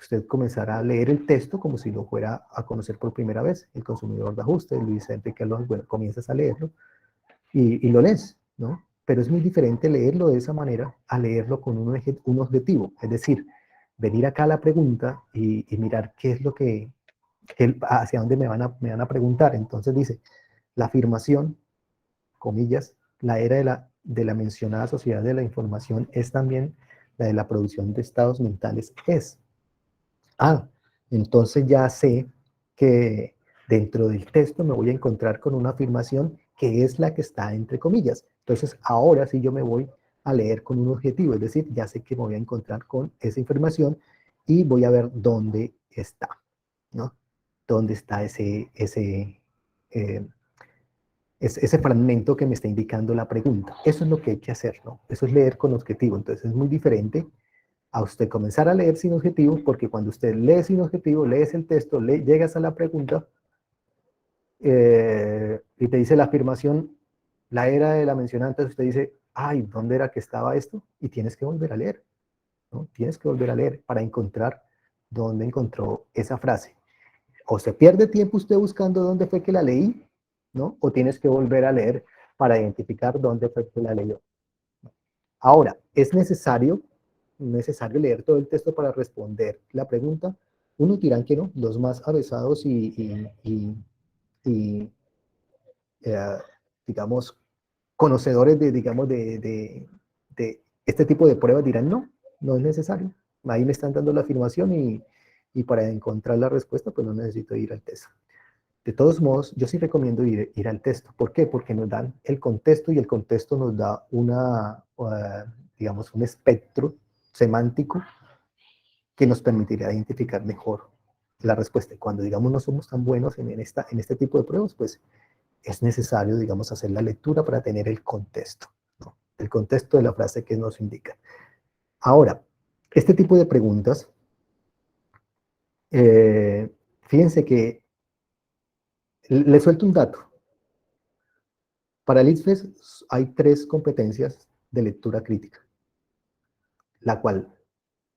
usted comenzará a leer el texto como si lo fuera a conocer por primera vez. El consumidor de ajuste, Luis Enrique Alonso, bueno, comienzas a leerlo y lo lees, ¿no? Pero es muy diferente leerlo de esa manera a leerlo con un objetivo. Es decir, venir acá a la pregunta y mirar qué es lo hacia dónde me van a preguntar. Entonces dice, la afirmación, comillas, la era de la mencionada sociedad de la información es también la de la producción de estados mentales. Entonces ya sé que dentro del texto me voy a encontrar con una afirmación que es la que está entre comillas. Entonces ahora sí yo me voy a leer con un objetivo, es decir, ya sé que me voy a encontrar con esa información y voy a ver dónde está, ¿no? Dónde está ese fragmento que me está indicando la pregunta. Eso es lo que hay que hacer, ¿no? Eso es leer con objetivo. Entonces es muy diferente a usted comenzar a leer sin objetivo, porque cuando usted lee sin objetivo, lees el texto, llegas a la pregunta y te dice la afirmación, la era de la mencionada, entonces usted dice, ay, ¿dónde era que estaba esto? Y tienes que volver a leer, ¿no? Tienes que volver a leer para encontrar dónde encontró esa frase. O se pierde tiempo usted buscando dónde fue que la leí, ¿no? O tienes que volver a leer para identificar dónde fue que la leyó. Ahora, ¿es necesario leer todo el texto para responder la pregunta? Unos dirán que no, los más avesados y, eh, digamos, conocedores de este tipo de pruebas dirán no, no es necesario. Ahí me están dando la afirmación y para encontrar la respuesta, pues no necesito ir al texto. De todos modos, yo sí recomiendo ir al texto. ¿Por qué? Porque nos dan el contexto y el contexto nos da digamos, un espectro semántico que nos permitirá identificar mejor la respuesta. Y cuando, digamos, no somos tan buenos en este tipo de pruebas, pues es necesario, digamos, hacer la lectura para tener el contexto, ¿no? El contexto de la frase que nos indica. Ahora, este tipo de preguntas, fíjense que le suelto un dato. Para el ICFES hay 3 competencias de lectura crítica, la cual,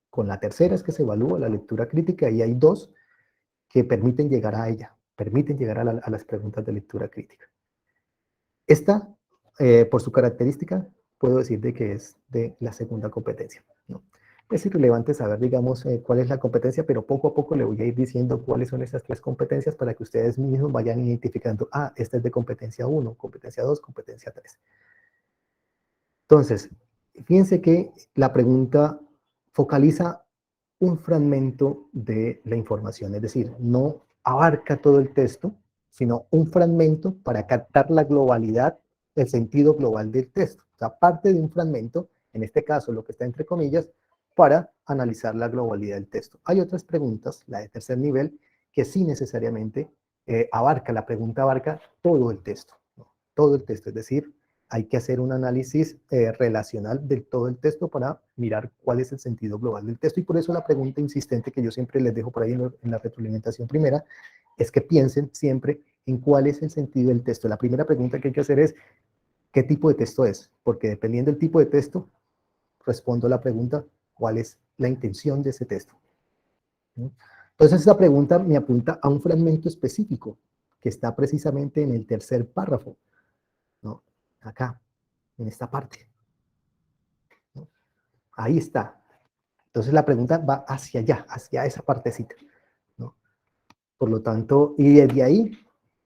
con la tercera es que se evalúa la lectura crítica y hay 2 que permiten llegar a ella, permiten llegar a las preguntas de lectura crítica. Esta, por su característica, puedo decir de que es de la segunda competencia, ¿no? Es irrelevante saber, digamos, cuál es la competencia, pero poco a poco le voy a ir diciendo cuáles son esas 3 competencias para que ustedes mismos vayan identificando, esta es de competencia 1, competencia 2, competencia 3. Entonces, fíjense que la pregunta focaliza un fragmento de la información, es decir, no abarca todo el texto, sino un fragmento para captar la globalidad, el sentido global del texto. O sea, parte de un fragmento, en este caso lo que está entre comillas, para analizar la globalidad del texto. Hay otras preguntas, la de tercer nivel, que sí necesariamente la pregunta abarca todo el texto, ¿no? Todo el texto, es decir, hay que hacer un análisis relacional de todo el texto para mirar cuál es el sentido global del texto. Y por eso la pregunta insistente que yo siempre les dejo por ahí en la retroalimentación primera es que piensen siempre en cuál es el sentido del texto. La primera pregunta que hay que hacer es, ¿qué tipo de texto es? Porque dependiendo del tipo de texto, respondo a la pregunta, ¿cuál es la intención de ese texto? ¿No? Entonces esta pregunta me apunta a un fragmento específico que está precisamente en el tercer párrafo, ¿no? Acá, en esta parte, ¿no? Ahí está. Entonces la pregunta va hacia allá, hacia esa partecita, ¿no? Por lo tanto, y desde ahí,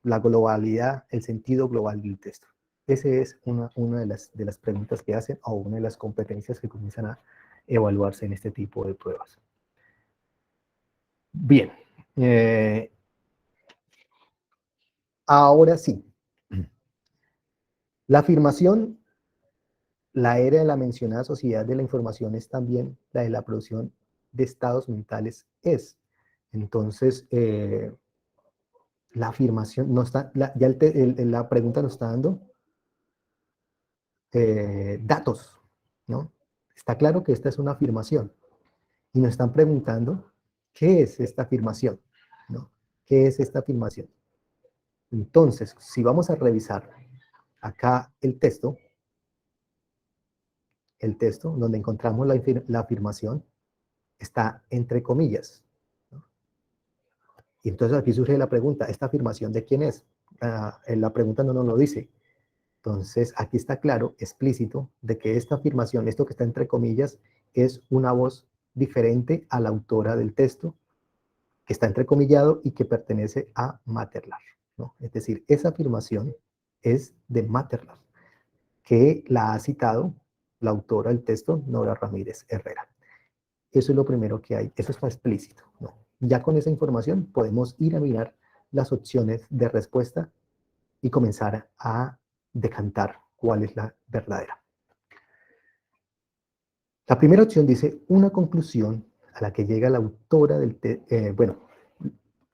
la globalidad, el sentido global del texto. Esa es una de las preguntas que hacen o una de las competencias que comienzan a evaluarse en este tipo de pruebas. Bien. Ahora sí. La afirmación, la era de la mencionada sociedad de la información es también la de la producción de estados mentales es. Entonces, la afirmación no está, ya la pregunta nos está dando datos, ¿no? Está claro que esta es una afirmación y nos están preguntando qué es esta afirmación, ¿no? ¿Qué es esta afirmación? Entonces, si vamos a revisar acá el texto donde encontramos la afirmación está entre comillas, Y entonces aquí surge la pregunta, ¿esta afirmación de quién es? La pregunta no nos lo dice. Entonces aquí está claro, explícito, de que esta afirmación, esto que está entre comillas, es una voz diferente a la autora del texto, que está entrecomillado y que pertenece a Materlar, ¿no? Es decir, esa afirmación es de Materlar, que la ha citado la autora del texto, Nora Ramírez Herrera. Eso es lo primero que hay, eso está explícito, ¿no? Ya con esa información podemos ir a mirar las opciones de respuesta y comenzar a decantar cuál es la verdadera. La primera opción dice una conclusión a la que llega la autora del bueno,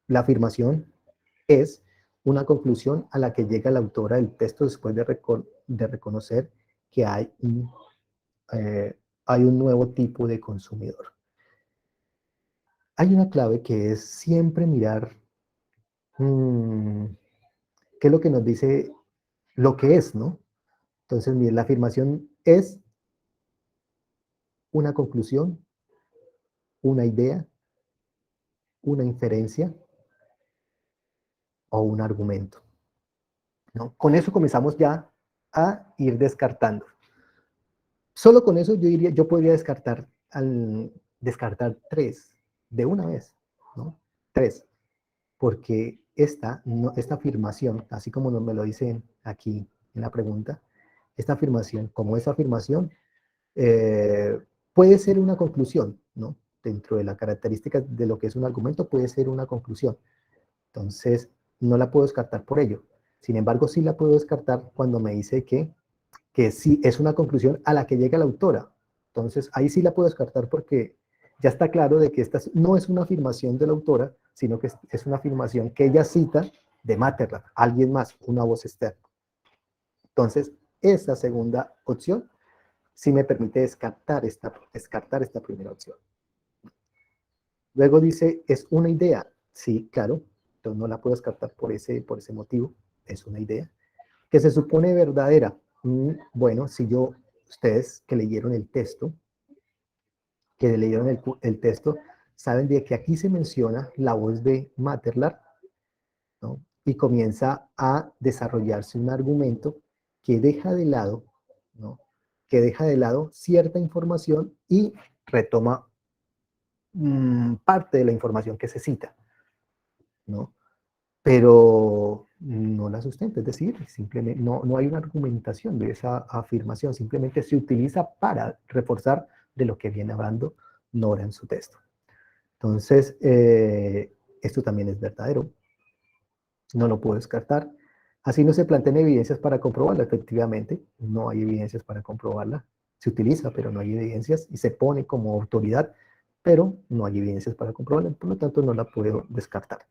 la afirmación es una conclusión a la que llega la autora del texto después de reconocer que hay un nuevo tipo de consumidor. Hay una clave que es siempre mirar qué es lo que nos dice lo que es, ¿no? Entonces, mire, la afirmación es una conclusión, una idea, una inferencia o un argumento, ¿no? Con eso comenzamos ya a ir descartando. Solo con eso yo podría descartar tres de una vez, ¿no? Tres, porque esta afirmación, así como me lo dicen aquí en la pregunta, esta afirmación, como esa afirmación, eh, puede ser una conclusión, ¿no? Dentro de las características de lo que es un argumento, puede ser una conclusión. Entonces, no la puedo descartar por ello. Sin embargo, sí la puedo descartar cuando me dice que sí es una conclusión a la que llega la autora. Entonces, ahí sí la puedo descartar porque ya está claro de que esta no es una afirmación de la autora, sino que es una afirmación que ella cita de Materla, alguien más, una voz externa. Entonces, esa segunda opción sí me permite descartar esta primera opción. Luego dice, es una idea. Sí, claro, entonces no la puedo descartar por ese motivo, es una idea. Que se supone verdadera. Bueno, si ustedes que leyeron el texto, texto, saben de que aquí se menciona la voz de Materlar, ¿no? Y comienza a desarrollarse un argumento que deja de lado, ¿no? Que deja de lado cierta información y retoma parte de la información que se cita, ¿no? Pero no la sustenta, es decir, simplemente no hay una argumentación de esa afirmación, simplemente se utiliza para reforzar de lo que viene hablando Nora en su texto. Entonces, esto también es verdadero, no lo puedo descartar. Así no se plantean evidencias para comprobarla, efectivamente, no hay evidencias para comprobarla, se utiliza, pero no hay evidencias y se pone como autoridad, pero no hay evidencias para comprobarla, por lo tanto no la puedo descartar.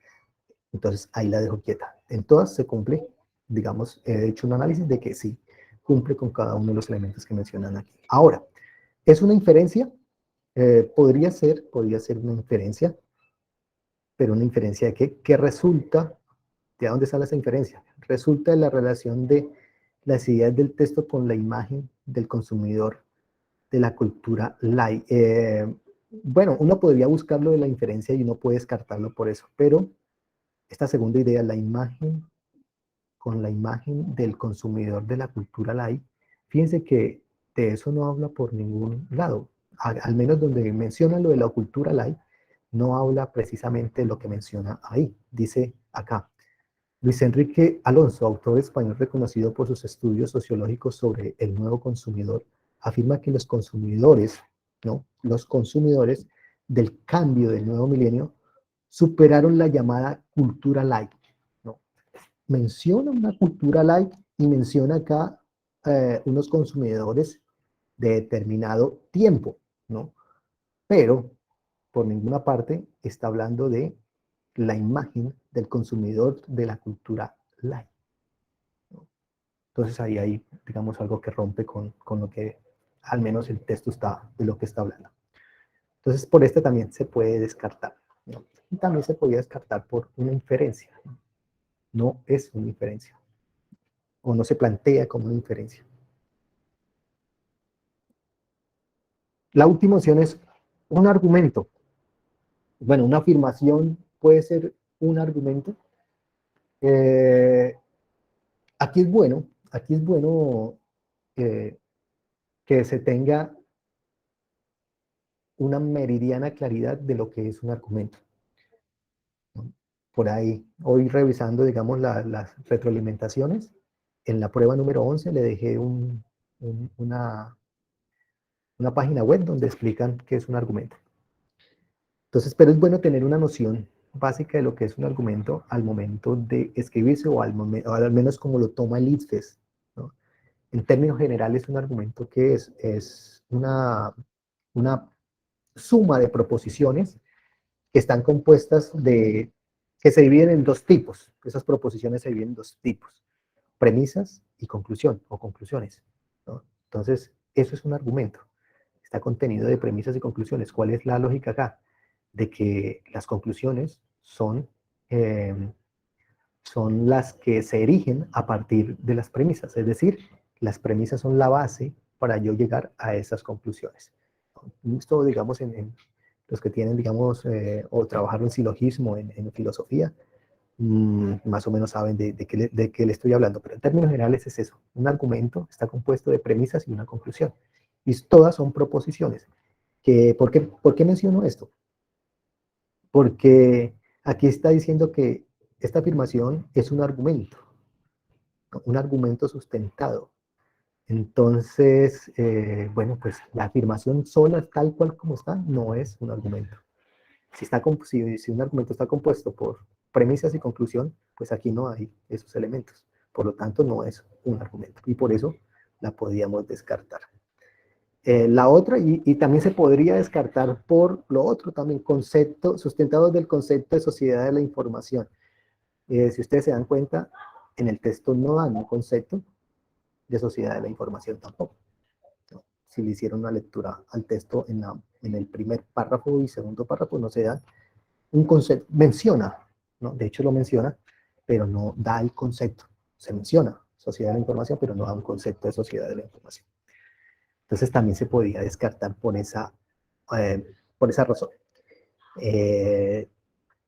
Entonces ahí la dejo quieta. En todas se cumple, digamos, he hecho un análisis de que sí, cumple con cada uno de los elementos que mencionan aquí. Ahora, ¿es una inferencia? Podría ser una inferencia, pero una inferencia de qué? ¿Qué resulta? ¿De dónde sale esa inferencia? Resulta de la relación de las ideas del texto con la imagen del consumidor de la cultura light. Bueno, uno podría buscarlo de la inferencia y uno puede descartarlo por eso, pero esta segunda idea, la imagen con la imagen del consumidor de la cultura light, fíjense que de eso no habla por ningún lado. Al menos donde menciona lo de la cultura light, no habla precisamente lo que menciona ahí. Dice acá, Luis Enrique Alonso, autor español reconocido por sus estudios sociológicos sobre el nuevo consumidor, afirma que los consumidores, ¿no? Los consumidores del cambio del nuevo milenio superaron la llamada cultura light, ¿no? Menciona una cultura light y menciona acá unos consumidores de determinado tiempo, ¿no? Pero por ninguna parte está hablando de la imagen del consumidor de la cultura light, ¿no? Entonces ahí hay, digamos, algo que rompe con lo que al menos el texto está, de lo que está hablando. Entonces por este también se puede descartar, ¿no? Y también se podría descartar por una inferencia, ¿no? No es una inferencia, o no se plantea como una inferencia. La última opción es un argumento. Bueno, una afirmación puede ser un argumento. Eh, aquí es bueno eh, que se tenga una meridiana claridad de lo que es un argumento, ¿no? Por ahí, hoy revisando, digamos, las retroalimentaciones, en la prueba número 11 le dejé una página web donde explican qué es un argumento. Entonces, pero es bueno tener una noción básica de lo que es un argumento al momento de escribirse o o al menos como lo toma el ICFES, ¿no? En términos generales, un argumento que es una suma de proposiciones que están compuestas que se dividen en dos tipos. Esas proposiciones se dividen en dos tipos: premisas y conclusión o conclusiones, ¿no? Entonces, eso es un argumento. Está contenido de premisas y conclusiones. ¿Cuál es la lógica acá? De que las conclusiones eh, son las que se erigen a partir de las premisas, es decir, las premisas son la base para yo llegar a esas conclusiones. Esto, digamos, en los que tienen, digamos, o trabajar un silogismo en filosofía, más o menos saben de qué le estoy hablando, pero en términos generales es eso. Un argumento está compuesto de premisas y una conclusión, y todas son proposiciones. ¿Por qué menciono esto? Porque aquí está diciendo que esta afirmación es un argumento sustentado. Entonces, bueno, pues la afirmación sola, tal cual como está, no es un argumento. Si un argumento está compuesto por premisas y conclusión, pues aquí no hay esos elementos. Por lo tanto, no es un argumento. Y por eso la podíamos descartar. La otra, y también se podría descartar por lo otro también, sustentados del concepto de sociedad de la información. Si ustedes se dan cuenta, en el texto no dan un concepto de sociedad de la información tampoco, ¿no? Si le hicieron una lectura al texto en el primer párrafo y segundo párrafo, no se da un concepto, menciona, ¿no? De hecho lo menciona, pero no da el concepto. Se menciona sociedad de la información, pero no da un concepto de sociedad de la información. Entonces también se podía descartar por esa razón. Eh,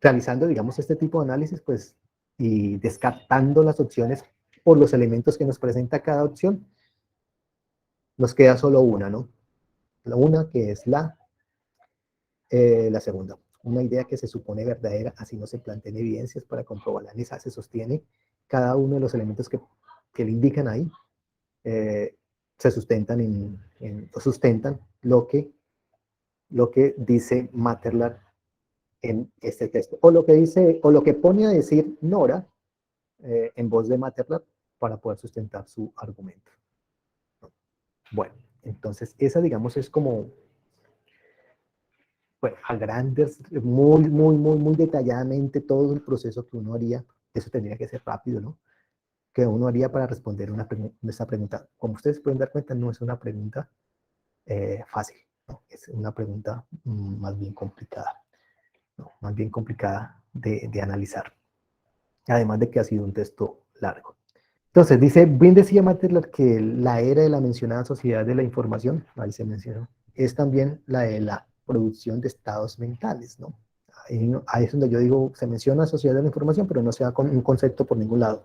Realizando, digamos, este tipo de análisis, pues, y descartando las opciones por los elementos que nos presenta cada opción, nos queda solo una, ¿no? Una que es la segunda. Una idea que se supone verdadera, así no se plantean evidencias para comprobarla, ni se sostiene cada uno de los elementos que le indican ahí, se sustentan lo que dice Materlar en este texto, o lo que pone a decir Nora en voz de Materlar para poder sustentar su argumento. Bueno, entonces esa, digamos, es como, bueno, a grandes, muy detalladamente todo el proceso que uno haría. Eso tendría que ser rápido, ¿no? Que uno haría para responder esta pregunta. Como ustedes pueden dar cuenta, no es una pregunta fácil, ¿no? Es una pregunta más bien complicada, ¿no? Más bien complicada de analizar. Además de que ha sido un texto largo. Entonces, bien decía Materler que la era de la mencionada sociedad de la información, ahí se mencionó, es también la de la producción de estados mentales, ¿no? Ahí es donde yo digo, se menciona sociedad de la información, pero no se da con un concepto por ningún lado.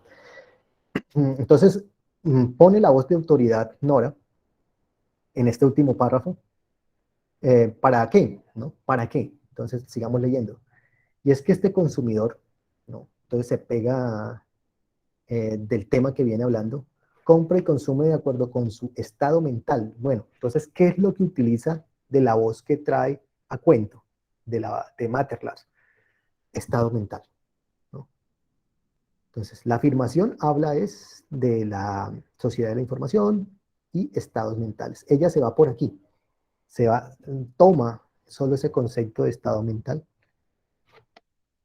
Entonces, pone la voz de autoridad Nora en este último párrafo. ¿Para qué? ¿No? ¿Para qué? Entonces, sigamos leyendo. Y es que este consumidor, ¿no? Entonces se pega del tema que viene hablando, compra y consume de acuerdo con su estado mental. Bueno, entonces, ¿qué es lo que utiliza de la voz que trae a cuento de Materlas? Estado mental, ¿no? Entonces, la afirmación habla es de la sociedad de la información y estados mentales. Ella se va por aquí, toma solo ese concepto de estado mental,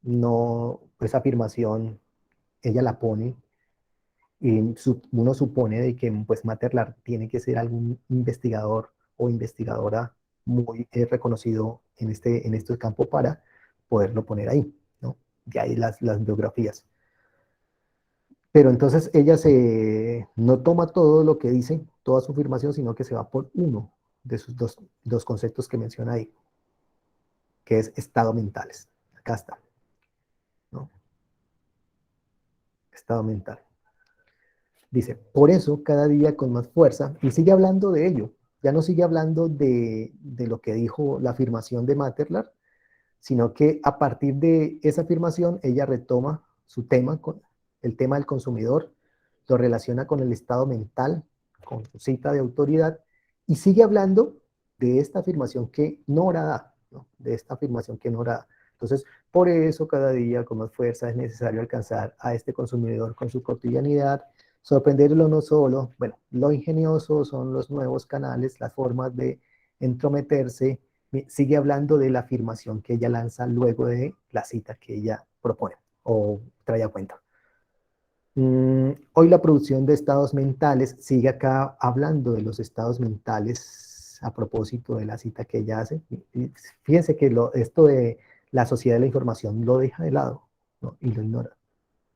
no, esa afirmación, ella la pone y uno supone de que pues Materlar tiene que ser algún investigador o investigadora muy reconocido en este campo para poderlo poner ahí, ¿no? De ahí las biografías. Pero entonces ella no toma todo lo que dice, toda su afirmación, sino que se va por uno de sus dos conceptos que menciona ahí, que es estado mentales. Acá está, ¿no? estado mental. Dice, por eso cada día con más fuerza, y sigue hablando de ello, ya no sigue hablando de lo que dijo la afirmación de Materlar, sino que a partir de esa afirmación ella retoma su tema, el tema del consumidor, lo relaciona con el estado mental, con su cita de autoridad, y sigue hablando de esta afirmación que Nora da, ¿no? De esta afirmación que Nora da. Entonces, por eso cada día con más fuerza es necesario alcanzar a este consumidor con su cotidianidad, sorprenderlo no solo, bueno, lo ingenioso son los nuevos canales, las formas de entrometerse, sigue hablando de la afirmación que ella lanza luego de la cita que ella propone o trae a cuenta. Hoy la producción de estados mentales sigue acá hablando de los estados mentales a propósito de la cita que ella hace. Y fíjense que esto de la sociedad de la información lo deja de lado, ¿no? Y lo ignora.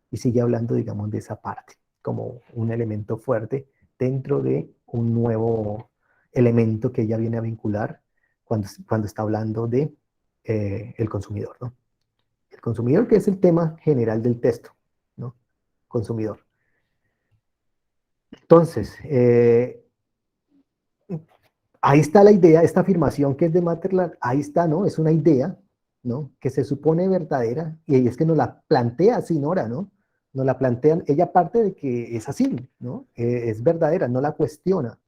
Y sigue hablando, digamos, de esa parte como un elemento fuerte dentro de un nuevo elemento que ella viene a vincular cuando está hablando de el consumidor, ¿no? El consumidor, que es el tema general del texto, ¿no? Consumidor. Entonces, ahí está la idea, esta afirmación que es de Materland, ahí está, ¿no? Es una idea, ¿no? Que se supone verdadera, y es que nos la plantea así Nora, ¿no? Nos la plantean, ella parte de que es así, ¿no? Es verdadera, no la cuestiona,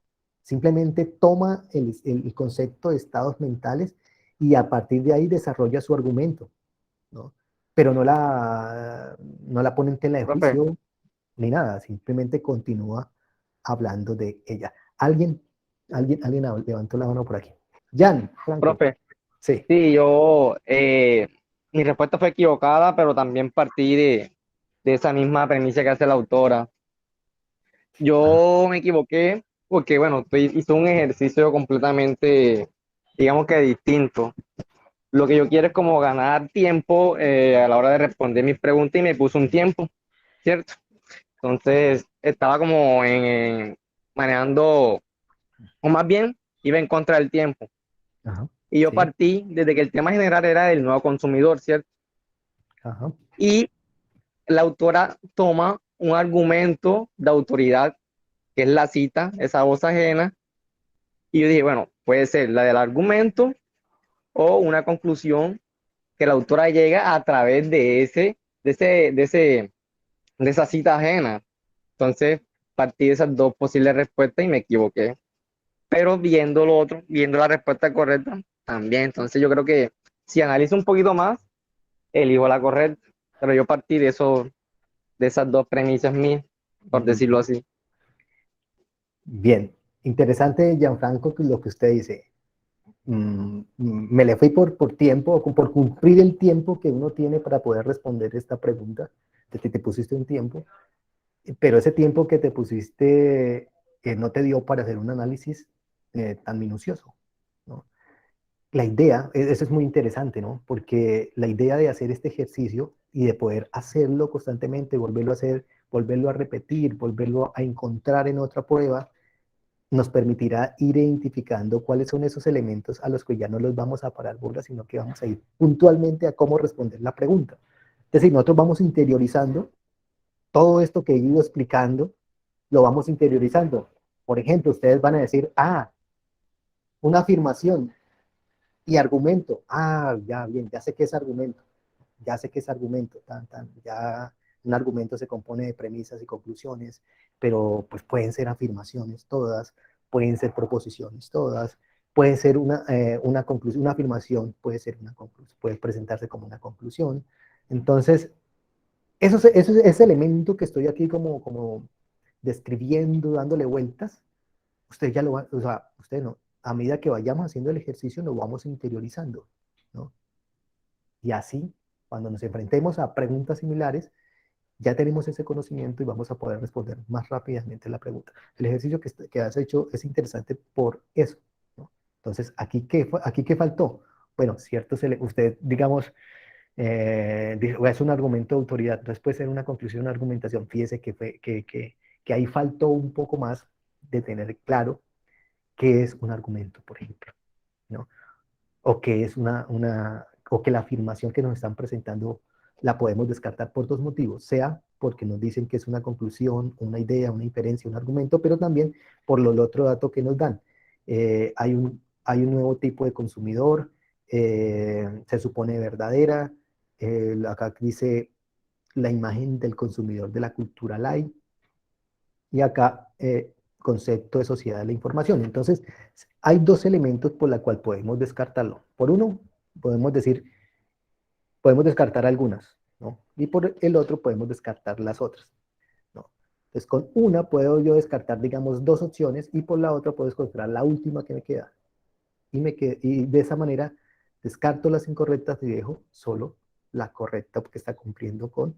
simplemente toma el concepto de estados mentales y a partir de ahí desarrolla su argumento, ¿no? Pero no la pone en tela de Profe, juicio ni nada, simplemente continúa hablando de ella. Alguien levantó la mano por aquí. Jan, Franco. profe, Sí. sí, mi respuesta fue equivocada, pero también partí de esa misma premisa que hace la autora. Ah, Yo me equivoqué porque, bueno, hice un ejercicio completamente, digamos que distinto. Lo que yo quiero es como ganar tiempo a la hora de responder mis preguntas y me puse un tiempo, ¿cierto? Entonces estaba como manejando, o más bien iba en contra del tiempo. ajá. Y yo Sí. partí desde que el tema general era el nuevo consumidor, ¿cierto? Ajá. Y la autora toma un argumento de autoridad, que es la cita, esa voz ajena, y yo dije, bueno, puede ser la del argumento o una conclusión que la autora llega a través de esa cita ajena. Entonces, partí de esas dos posibles respuestas y me equivoqué. Pero viendo lo otro, viendo la respuesta correcta, también. Entonces, yo creo que si analizo un poquito más, elijo la correcta. Pero yo partí de esas dos premisas mías, por decirlo Mm, así. bien. Interesante, Gianfranco, lo que usted dice. Me le fui por tiempo, por cumplir el tiempo que uno tiene para poder responder esta pregunta, de que te pusiste un tiempo, pero ese tiempo que te pusiste no te dio para hacer un análisis tan minucioso, ¿no? La idea, eso es muy interesante, ¿no? Porque la idea de hacer este ejercicio y de poder hacerlo constantemente, volverlo a hacer, volverlo a repetir, volverlo a encontrar en otra prueba, nos permitirá ir identificando cuáles son esos elementos a los que ya no los vamos a parar bola, sino que vamos a ir puntualmente a cómo responder la pregunta. Es decir, nosotros vamos interiorizando todo esto que he ido explicando, lo vamos interiorizando. Por ejemplo, ustedes van a decir, una afirmación y argumento. Ya, bien, ya sé qué es argumento. Ya sé qué es argumento. Ya un argumento se compone de premisas y conclusiones, pero pues pueden ser afirmaciones todas, pueden ser proposiciones todas, puede ser una conclusión, una afirmación puede ser una conclusión, puede presentarse como una conclusión. Entonces, ese elemento que estoy aquí como describiendo, dándole vueltas, usted ya lo va, o sea, usted no, a medida que vayamos haciendo el ejercicio, lo vamos interiorizando, ¿no? Y así, cuando nos enfrentemos a preguntas similares, ya tenemos ese conocimiento y vamos a poder responder más rápidamente la pregunta. El ejercicio que has hecho es interesante por eso, ¿no? Entonces, aquí qué faltó? Bueno, cierto, usted, digamos, es un argumento de autoridad, entonces puede ser una conclusión, una argumentación. Fíjese que ahí faltó un poco más de tener claro qué es un argumento, por ejemplo, ¿no? O qué es o que la afirmación que nos están presentando la podemos descartar por dos motivos, sea porque nos dicen que es una conclusión, una idea, una inferencia, un argumento, pero también por el otro dato que nos dan. Hay un nuevo tipo de consumidor, se supone verdadera, acá dice la imagen del consumidor de la cultura light, y acá concepto de sociedad de la información. Entonces, hay dos elementos por la cual podemos descartarlo. Por uno, podemos decir, podemos descartar algunas, ¿no? Y por el otro podemos descartar las otras, ¿no? Entonces, con una puedo yo descartar, digamos, dos opciones y por la otra puedo encontrar la última que me queda. Y de esa manera descarto las incorrectas y dejo solo la correcta porque está cumpliendo con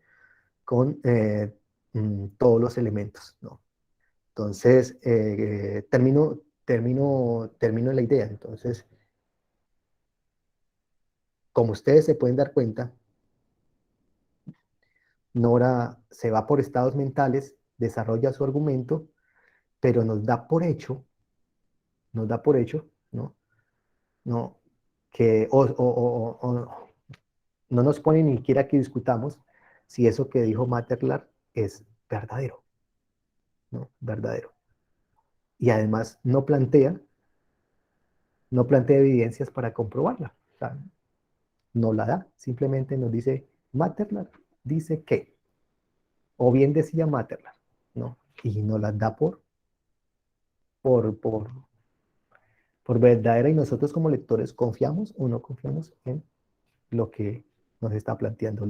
todos los elementos, ¿no? Entonces, termino la idea. Entonces, como ustedes se pueden dar cuenta, Nora se va por estados mentales, desarrolla su argumento, pero nos da por hecho, ¿no? No, que, no nos pone ni siquiera que discutamos si eso que dijo Materlar es verdadero, ¿no? Verdadero. Y además no plantea evidencias para comprobarla. O sea, no la da, simplemente nos dice, Materlar dice que, o bien decía Materlar, ¿no? Y nos las da por, por, por verdadera, y nosotros como lectores confiamos o no confiamos en lo que nos está planteando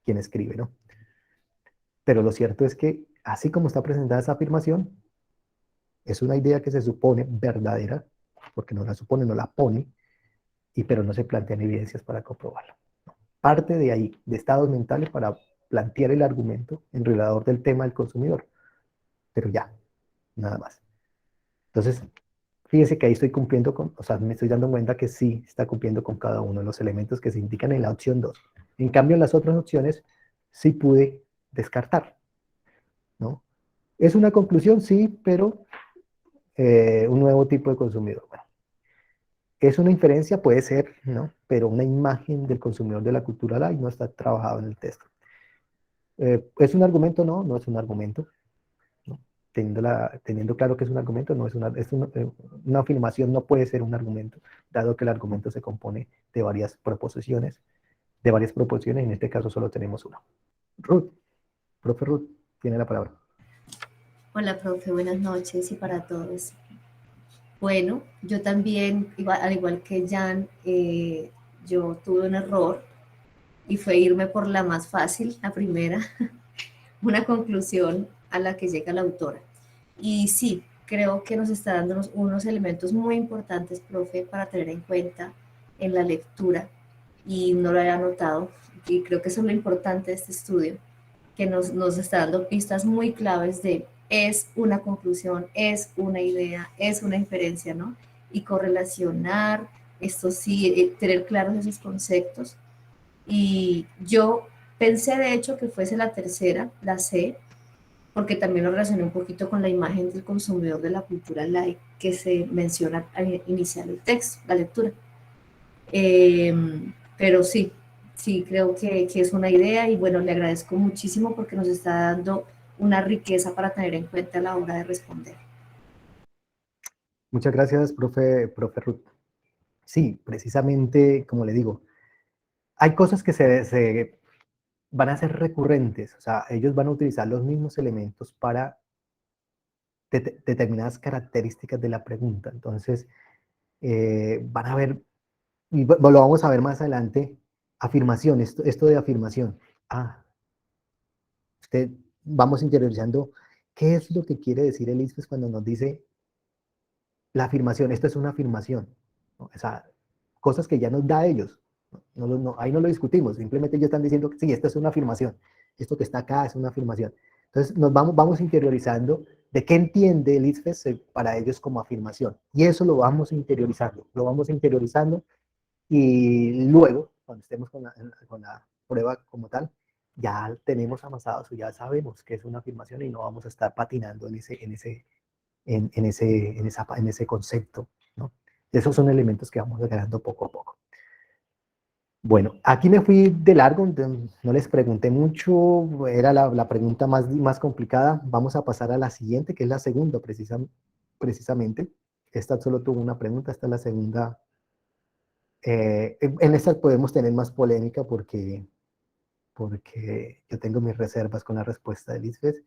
quien escribe, ¿no? Pero lo cierto es que, así como está presentada esa afirmación, es una idea que se supone verdadera, porque no la supone, no la pone, pero no se plantean evidencias para comprobarla. Parte de ahí, de estados mentales para plantear el argumento enredador del tema del consumidor. Pero ya, nada más. Entonces, fíjese que ahí estoy cumpliendo o sea, me estoy dando cuenta que sí está cumpliendo con cada uno de los elementos que se indican en la opción 2. En cambio, en las otras opciones sí pude descartar, ¿no? ¿Es una conclusión? Sí, pero un nuevo tipo de consumidor. Bueno, ¿es una inferencia? Puede ser, ¿no? Pero una imagen del consumidor de la cultura light no está trabajado en el texto. ¿Es un argumento? No, no es un argumento. ¿No? Teniendo claro que es un argumento, no una afirmación no puede ser un argumento, dado que el argumento se compone de varias proposiciones, y en este caso solo tenemos una. Ruth, profe Ruth, tiene la palabra. Hola, profe, buenas noches y para todos. Bueno, yo también, al igual que Jan, yo tuve un error y fue irme por la más fácil, la primera, una conclusión a la que llega la autora. Y sí, creo que nos está dando unos elementos muy importantes, profe, para tener en cuenta en la lectura y no lo había notado. Y creo que eso es lo importante de este estudio, que nos está dando pistas muy claves de es una conclusión, es una idea, es una inferencia, ¿no? Y correlacionar, esto sí, tener claros esos conceptos. Y yo pensé de hecho que fuese la tercera, la C, porque también lo relacioné un poquito con la imagen del consumidor de la cultura light que se menciona al iniciar el texto, la lectura. Eh, pero sí, sí, creo que es una idea y bueno, le agradezco muchísimo porque nos está dando una riqueza para tener en cuenta a la hora de responder. Muchas gracias, profe Ruth. Sí, precisamente, como le digo, hay cosas que se van a ser recurrentes, o sea, ellos van a utilizar los mismos elementos para determinadas características de la pregunta. Entonces, van a ver, y lo vamos a ver más adelante, afirmación, esto de afirmación. Usted, vamos interiorizando, ¿qué es lo que quiere decir el ISPES cuando nos dice la afirmación? Esto es una afirmación, ¿no? O sea, cosas que ya nos da ellos. Ahí no lo discutimos, simplemente ellos están diciendo que sí, esto es una afirmación, esto que está acá es una afirmación. Entonces nos vamos interiorizando de qué entiende el ISFES para ellos como afirmación. Y eso lo vamos interiorizando y luego, cuando estemos con la prueba como tal, ya tenemos amasados o ya sabemos que es una afirmación y no vamos a estar patinando en ese concepto, ¿no? Esos son elementos que vamos agregando poco a poco. Bueno, aquí me fui de largo, no les pregunté mucho, era la pregunta más complicada. Vamos a pasar a la siguiente, que es la segunda precisamente. Esta solo tuvo una pregunta, esta es la segunda. En esta podemos tener más polémica porque yo tengo mis reservas con la respuesta de Lisbeth,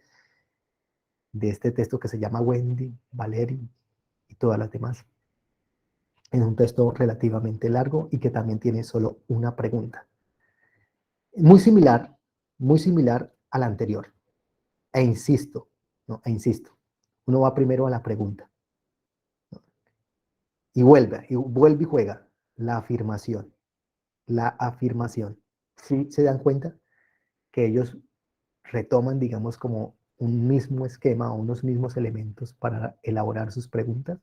de este texto que se llama Wendy, Valerie y todas las demás. Es un texto relativamente largo y que también tiene solo una pregunta. Muy similar al anterior. E insisto, ¿no? E insisto, uno va primero a la pregunta, ¿no? Y vuelve y juega la afirmación, la afirmación. ¿Sí se dan cuenta que ellos retoman, digamos, como un mismo esquema o unos mismos elementos para elaborar sus preguntas?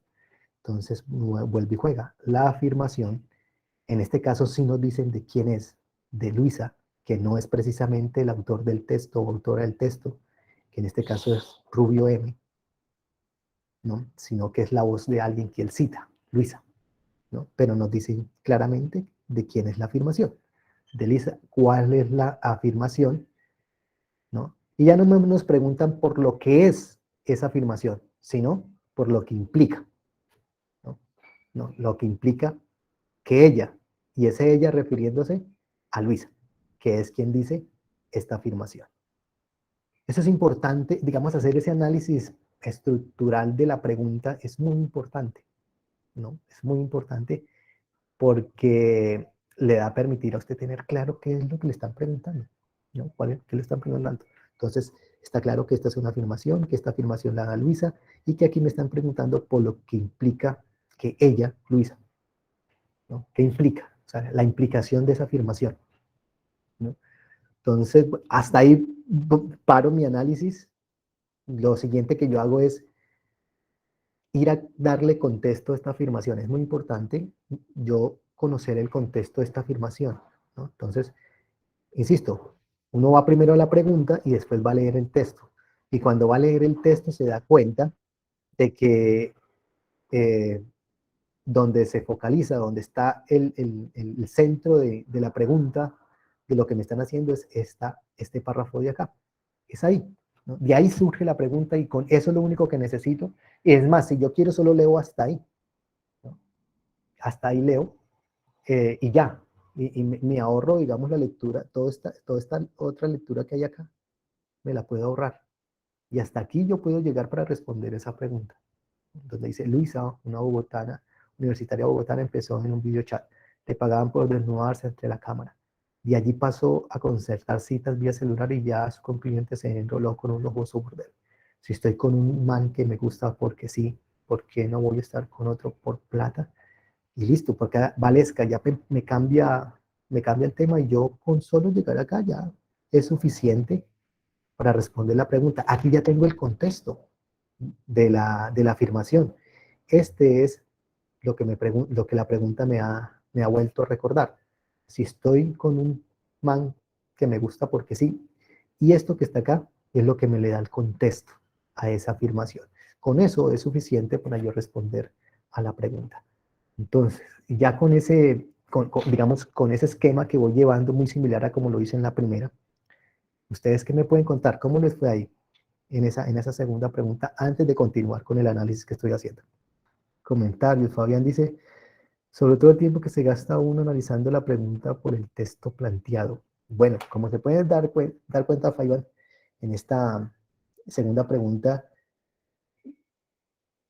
Entonces, vuelve y juega la afirmación. En este caso, sí nos dicen de quién es, de Luisa, que no es precisamente el autor del texto o autora del texto, que en este caso es Rubio M, ¿no? Sino que es la voz de alguien que él cita, Luisa, ¿no? Pero nos dicen claramente de quién es la afirmación, de Luisa, cuál es la afirmación, ¿no? Y ya no nos preguntan por lo que es esa afirmación, sino por lo que implica, ¿no? ¿No? Lo que implica que ella, y es ella refiriéndose a Luisa, que es quien dice esta afirmación. Eso es importante, digamos, hacer ese análisis estructural de la pregunta es muy importante, ¿no? Es muy importante porque le da a permitir a usted tener claro qué es lo que le están preguntando, ¿no? ¿Qué le están preguntando? Entonces, está claro que esta es una afirmación, que esta afirmación la da Luisa y que aquí me están preguntando por lo que implica que ella, Luisa, ¿no? ¿Qué implica? O sea, la implicación de esa afirmación, ¿no? Entonces, hasta ahí paro mi análisis. Lo siguiente que yo hago es ir a darle contexto a esta afirmación. Es muy importante yo conocer el contexto de esta afirmación, ¿no? Entonces, insisto, uno va primero a la pregunta y después va a leer el texto. Y cuando va a leer el texto se da cuenta de que eh, donde se focaliza, donde está el centro de la pregunta, de lo que me están haciendo es este párrafo de acá. Es ahí, ¿no? De ahí surge la pregunta y con eso es lo único que necesito. Y es más, si yo quiero solo leo hasta ahí, ¿no? Hasta ahí leo y ya. Y me ahorro, digamos, la lectura, toda esta otra lectura que hay acá, me la puedo ahorrar. Y hasta aquí yo puedo llegar para responder esa pregunta. Donde dice Luisa, una bogotana, universitaria bogotana, empezó en un video chat. Le pagaban por desnudarse ante la cámara. Y allí pasó a concertar citas vía celular y ya su cliente se enroló con un lujoso burdel. Si estoy con un man que me gusta porque sí, ¿por qué no voy a estar con otro por plata? Y listo, porque Valesca ya me cambia el tema y yo con solo llegar acá ya es suficiente para responder la pregunta. Aquí ya tengo el contexto de la afirmación. Este es lo que la pregunta me ha vuelto a recordar. Si estoy con un man que me gusta porque sí, y esto que está acá es lo que me le da el contexto a esa afirmación. Con eso es suficiente para yo responder a la pregunta. Entonces, ya con ese, digamos, con ese esquema que voy llevando muy similar a como lo hice en la primera, ¿ustedes qué me pueden contar? ¿Cómo les fue ahí en esa segunda pregunta antes de continuar con el análisis que estoy haciendo? Comentarios. Fabián dice, sobre todo el tiempo que se gasta uno analizando la pregunta por el texto planteado. Bueno, como se puede dar cuenta, Fabián, en esta segunda pregunta,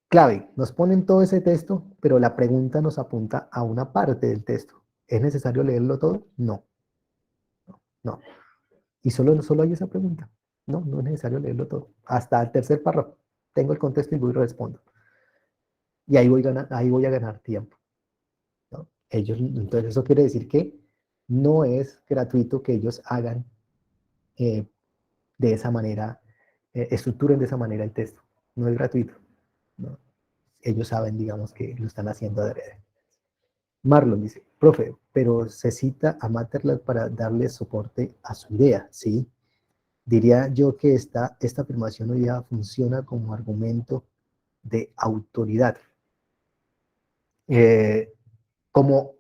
clave, nos ponen todo ese texto, pero la pregunta nos apunta a una parte del texto. ¿Es necesario leerlo todo? No, no. Y solo hay esa pregunta. No, no es necesario leerlo todo. Hasta el tercer párrafo. Tengo el contexto y voy y respondo. Y ahí voy a ganar tiempo, ¿no? Entonces eso quiere decir que no es gratuito que ellos hagan eh, de esa manera, estructuren de esa manera el texto. No es gratuito, ¿no? Ellos saben, digamos, que lo están haciendo de adrede. Marlon dice, profe, pero se cita a Matterlab para darle soporte a su idea, ¿sí? Diría yo que esta afirmación hoy día funciona como argumento de autoridad. Como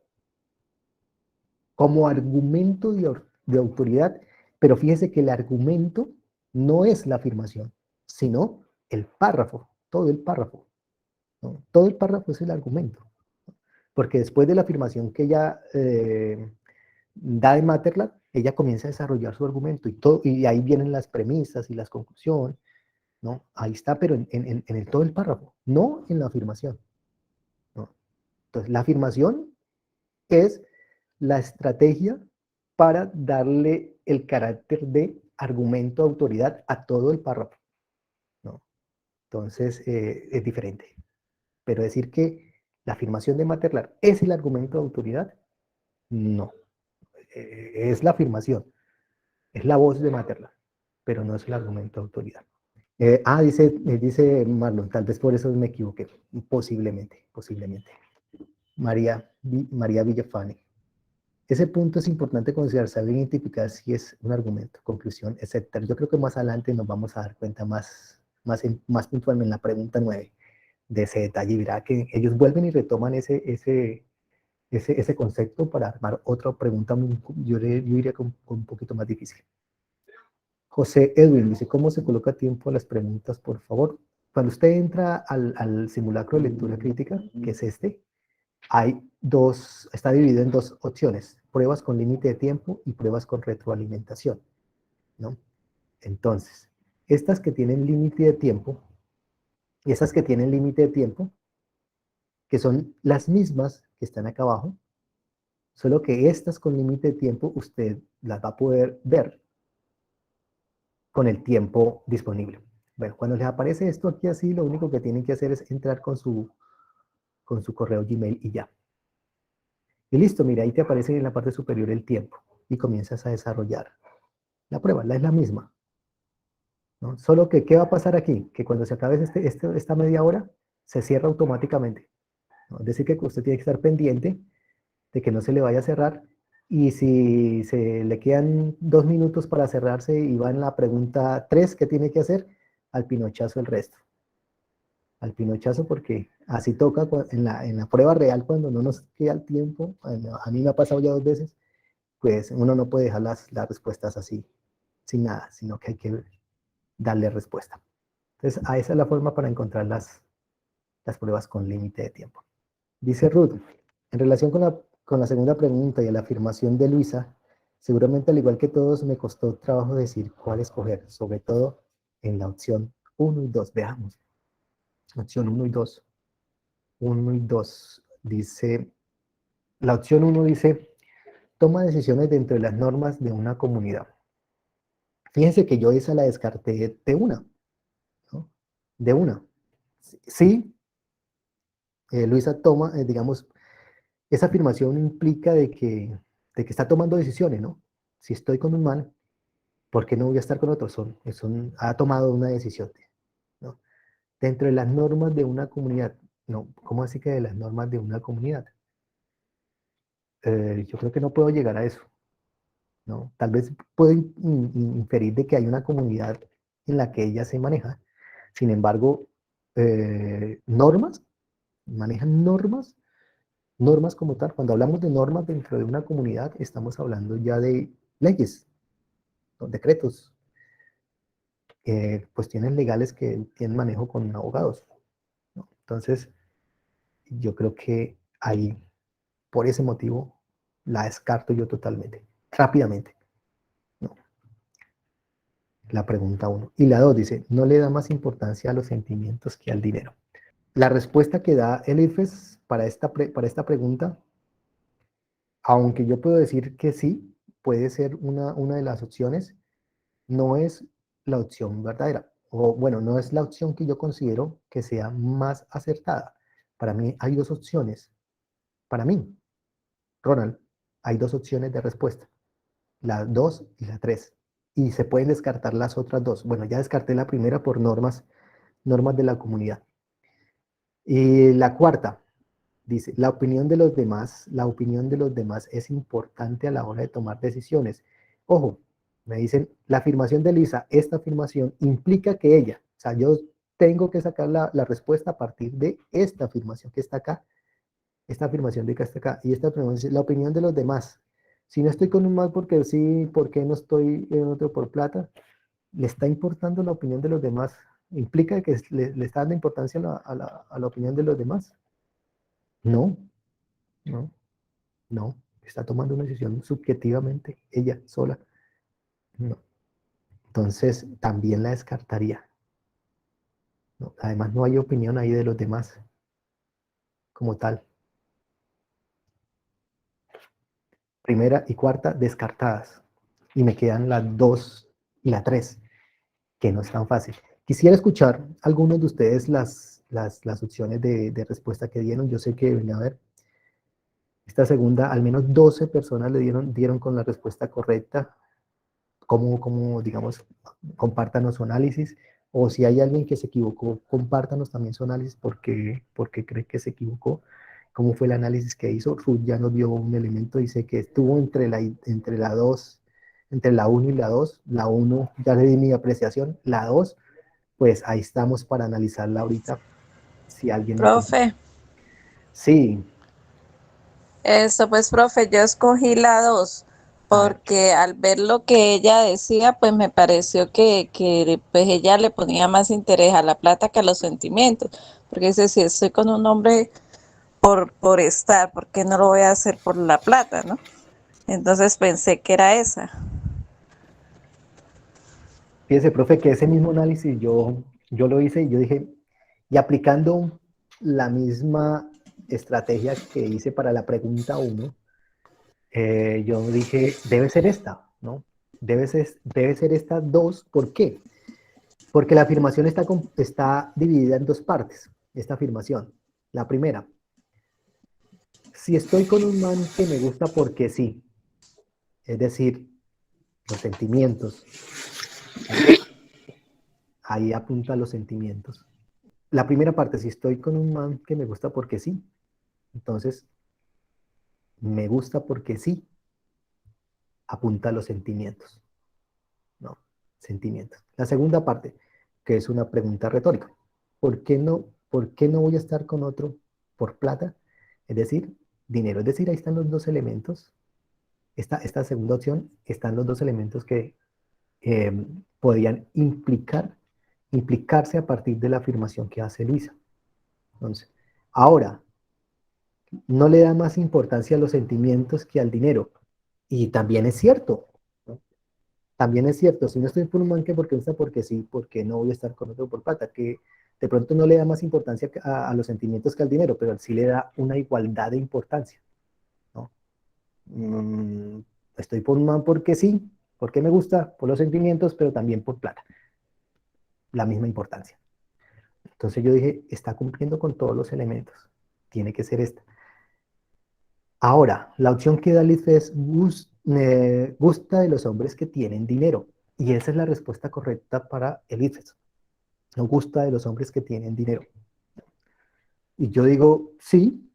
como argumento de autoridad, pero fíjese que el argumento no es la afirmación, sino el párrafo, todo el párrafo, ¿no? Todo el párrafo es el argumento, porque después de la afirmación que ella da en Materlab, ella comienza a desarrollar su argumento y ahí vienen las premisas y las conclusiones, ¿no? Ahí está, pero en todo el párrafo, no en la afirmación, ¿no? Entonces, la afirmación es la estrategia para darle el carácter de argumento de autoridad a todo el párrafo, ¿no? Entonces, es diferente. Pero decir que la afirmación de Materlar es el argumento de autoridad, no. Es la afirmación, es la voz de Materlar, pero no es el argumento de autoridad. Dice Marlon, tal vez por eso me equivoqué, posiblemente, posiblemente. María Villafane. Ese punto es importante considerar, saber identificar si es un argumento, conclusión, etc. Yo creo que más adelante nos vamos a dar cuenta más puntualmente en la pregunta 9 de ese detalle y verá que ellos vuelven y retoman ese concepto para armar otra pregunta, yo diría que un poquito más difícil. José Edwin dice, ¿cómo se coloca tiempo a las preguntas, por favor? Cuando usted entra al simulacro de lectura crítica, que es este, está dividido en dos opciones, pruebas con límite de tiempo y pruebas con retroalimentación, ¿no? Entonces, estas que tienen límite de tiempo, y esas que tienen límite de tiempo, que son las mismas que están acá abajo, solo que estas con límite de tiempo usted las va a poder ver con el tiempo disponible. Bueno, cuando les aparece esto aquí así, lo único que tienen que hacer es entrar con su correo Gmail y ya. Y listo, mira, ahí te aparece en la parte superior el tiempo y comienzas a desarrollar la prueba, es la misma, ¿no? Solo que, ¿qué va a pasar aquí? Que cuando se acabe esta media hora, se cierra automáticamente, ¿no? Es decir, que usted tiene que estar pendiente de que no se le vaya a cerrar y si se le quedan 2 minutos para cerrarse y va en la pregunta 3, ¿qué tiene que hacer? Al pinochazo el resto. Al pinochazo porque así toca en la prueba real cuando no nos queda el tiempo. A mí me ha pasado ya 2 veces, pues uno no puede dejar las respuestas así, sin nada, sino que hay que darle respuesta. Entonces, esa es la forma para encontrar las pruebas con límite de tiempo. Dice Ruth, en relación con la segunda pregunta y a la afirmación de Luisa, seguramente al igual que todos me costó trabajo decir cuál escoger, sobre todo en la opción 1 y 2. Veamos. Opción 1 y 2. 1 y 2. Dice, la opción 1 dice, toma decisiones dentro de las normas de una comunidad. Fíjense que yo esa la descarté de una, ¿no? De una. Sí, Luisa toma, digamos, esa afirmación implica de que está tomando decisiones, ¿no? Si estoy con un man, ¿por qué no voy a estar con otro? Ha tomado una decisión, ¿no? Dentro de las normas de una comunidad. No, ¿cómo así que de las normas de una comunidad? Yo creo que no puedo llegar a eso, ¿no? Tal vez puedo inferir de que hay una comunidad en la que ella se maneja. Sin embargo, normas, manejan normas como tal. Cuando hablamos de normas dentro de una comunidad, estamos hablando ya de leyes, ¿no? Decretos, cuestiones legales que tienen manejo con abogados, ¿no? Entonces, yo creo que ahí, por ese motivo, la descarto yo totalmente, rápidamente, ¿no? La pregunta 1. Y la 2 dice, no le da más importancia a los sentimientos que al dinero. La respuesta que da el IFES para esta pregunta, aunque yo puedo decir que sí, puede ser una de las opciones, no es la opción verdadera. O bueno, no es la opción que yo considero que sea más acertada. Para mí hay dos opciones. Para mí, Ronald, hay dos opciones de respuesta. La 2 y la 3. Y se pueden descartar las otras dos. Bueno, ya descarté la primera por normas de la comunidad. Y la cuarta, dice, la opinión de los demás es importante a la hora de tomar decisiones. Ojo, me dicen, la afirmación de Lisa, esta afirmación implica que ella, o sea, yo tengo que sacar la respuesta a partir de esta afirmación que está acá, esta afirmación de que está acá, y esta afirmación dice, la opinión de los demás Si no estoy con un man porque sí, ¿por qué no estoy en otro por plata? ¿Le está importando la opinión de los demás? ¿Implica que le está dando importancia a la opinión de los demás? No, no, no. Está tomando una decisión subjetivamente, ella sola. No. Entonces, también la descartaría. ¿No? Además, no hay opinión ahí de los demás como tal. Primera y cuarta descartadas. Y me quedan la 2 y la 3, que no es tan fácil. Quisiera escuchar algunos de ustedes las opciones de respuesta que dieron. Yo sé que, a ver, esta segunda, al menos 12 personas dieron con la respuesta correcta. Cómo, digamos, compártanos su análisis. O si hay alguien que se equivocó, compártanos también su análisis porque cree que se equivocó. ¿Cómo fue el análisis que hizo? Ruth ya nos dio un elemento, dice que estuvo entre la 2, entre la 1 y la 2. La 1 ya le di mi apreciación. La 2, pues ahí estamos para analizarla ahorita. Si alguien no... Profe, Sí, eso pues, profe, yo escogí la 2 a ver. porque al ver lo que ella decía, pues me pareció que pues ella le ponía más interés a la plata que a los sentimientos, porque dice, si estoy con un hombre por estar, ¿por qué no lo voy a hacer por la plata, no? Entonces pensé que era esa. Fíjese, profe, que ese mismo análisis yo lo hice y yo dije, y aplicando la misma estrategia que hice para la pregunta 1, yo dije, debe ser esta, ¿no? Debe ser esta 2, ¿por qué? Porque la afirmación está dividida en dos partes, esta afirmación. La primera, si estoy con un man que me gusta porque sí, es decir, los sentimientos, ahí apunta los sentimientos. La primera parte, si estoy con un man que me gusta porque sí, entonces me gusta porque sí, apunta a los sentimientos, ¿no? Sentimientos. La segunda parte, que es una pregunta retórica. Por qué no voy a estar con otro por plata? Es decir, dinero. Es decir, ahí están los dos elementos. Esta segunda opción, están los dos elementos que podrían implicarse a partir de la afirmación que hace Luisa. Entonces, ahora, no le da más importancia a los sentimientos que al dinero. Y también es cierto, ¿no? También es cierto, si no estoy por un man que porque gusta porque sí, porque no voy a estar con otro por plata, que de pronto no le da más importancia a los sentimientos que al dinero, pero sí le da una igualdad de importancia, ¿no? Mm, estoy por un man porque sí, porque me gusta, por los sentimientos, pero también por plata, la misma importancia. Entonces yo dije, está cumpliendo con todos los elementos, tiene que ser esta. Ahora, la opción que da Liz es gusta de los hombres que tienen dinero. Y esa es la respuesta correcta para el IFES. No gusta de los hombres que tienen dinero. Y yo digo, sí,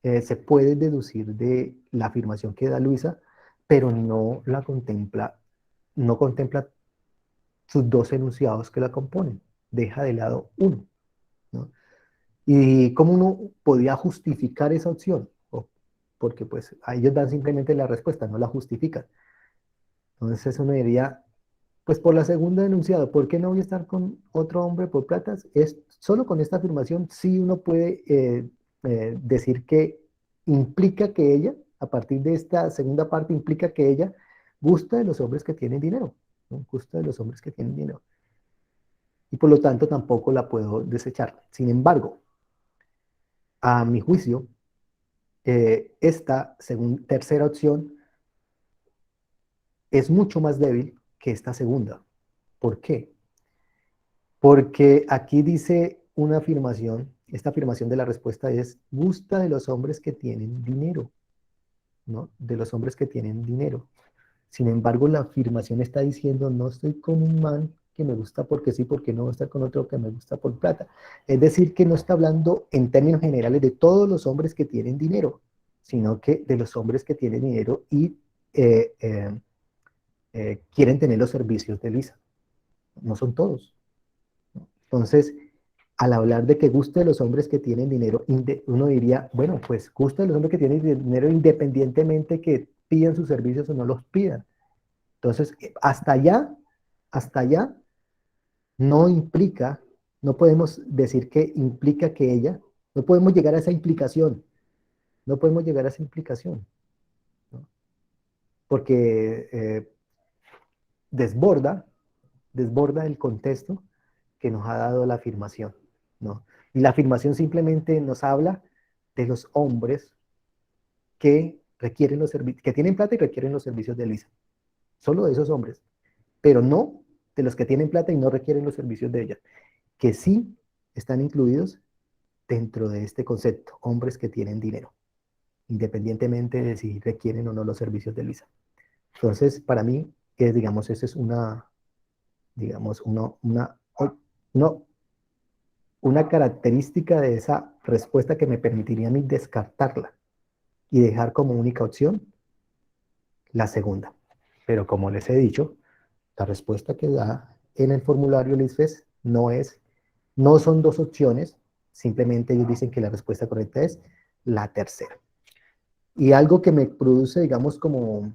se puede deducir de la afirmación que da Luisa, pero no contempla sus dos enunciados que la componen. Deja de lado uno, ¿no? ¿Y cómo uno podía justificar esa opción? Porque pues a ellos dan simplemente la respuesta, no la justifican. Entonces uno diría, pues por la segunda enunciado, ¿por qué no voy a estar con otro hombre por platas? Es solo con esta afirmación sí uno puede decir que implica que ella, a partir de esta segunda parte, implica que ella gusta de los hombres que tienen dinero, ¿no? Gusta de los hombres que tienen dinero. Y por lo tanto tampoco la puedo desechar. Sin embargo, a mi juicio, esta tercera opción es mucho más débil que esta segunda. ¿Por qué? Porque aquí dice una afirmación, esta afirmación de la respuesta es, gusta de los hombres que tienen dinero, ¿no? De los hombres que tienen dinero. Sin embargo, la afirmación está diciendo, no estoy con un man que me gusta porque sí, porque no voy a estar con otro que me gusta por plata. Es decir, que no está hablando en términos generales de todos los hombres que tienen dinero, sino que de los hombres que tienen dinero y eh, eh, quieren tener los servicios de Luisa. No son todos. Entonces, al hablar de que guste de los hombres que tienen dinero, uno diría, bueno, pues gusta de los hombres que tienen dinero independientemente que pidan sus servicios o no los pidan. Entonces, hasta allá no implica, no podemos decir que implica que ella, no podemos llegar a esa implicación, no podemos llegar a esa implicación, ¿no? Porque desborda el contexto que nos ha dado la afirmación, ¿no? Y la afirmación simplemente nos habla de los hombres que requieren los servicios, que tienen plata y requieren los servicios de Elisa. Solo de esos hombres, pero no de los que tienen plata y no requieren los servicios de ella, que sí están incluidos dentro de este concepto, hombres que tienen dinero, independientemente de si requieren o no los servicios de Elisa. Entonces, para mí, digamos, esa es digamos, una característica de esa respuesta que me permitiría a mí descartarla y dejar como única opción la segunda. Pero como les he dicho, la respuesta que da en el formulario LISFES no son dos opciones, simplemente ellos dicen que la respuesta correcta es la tercera. Y algo que me produce, digamos, como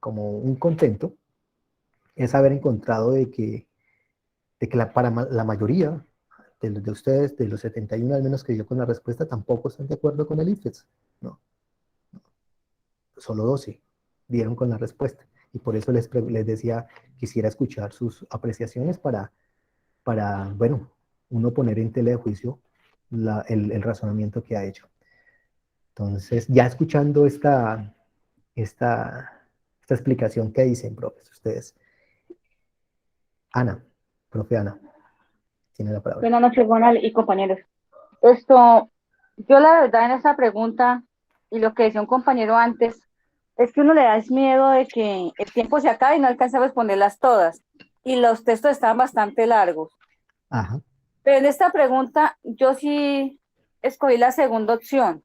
un contento, es haber encontrado de que para la mayoría de ustedes, de los 71 al menos que dio con la respuesta, tampoco están de acuerdo con el IFES. No. Solo 12 dieron con la respuesta. Y por eso les decía, quisiera escuchar sus apreciaciones para bueno, uno poner en tela de juicio el razonamiento que ha hecho. Entonces, ya escuchando esta explicación que dicen, profes, ustedes. Ana, profe Ana, tiene la palabra. Buenas noches, Ronald y compañeros. Yo la verdad en esa pregunta, y lo que decía un compañero antes, es que uno le da es miedo de que el tiempo se acabe y no alcance a responderlas todas. Y los textos estaban bastante largos. Ajá. Pero en esta pregunta yo sí escogí la segunda opción,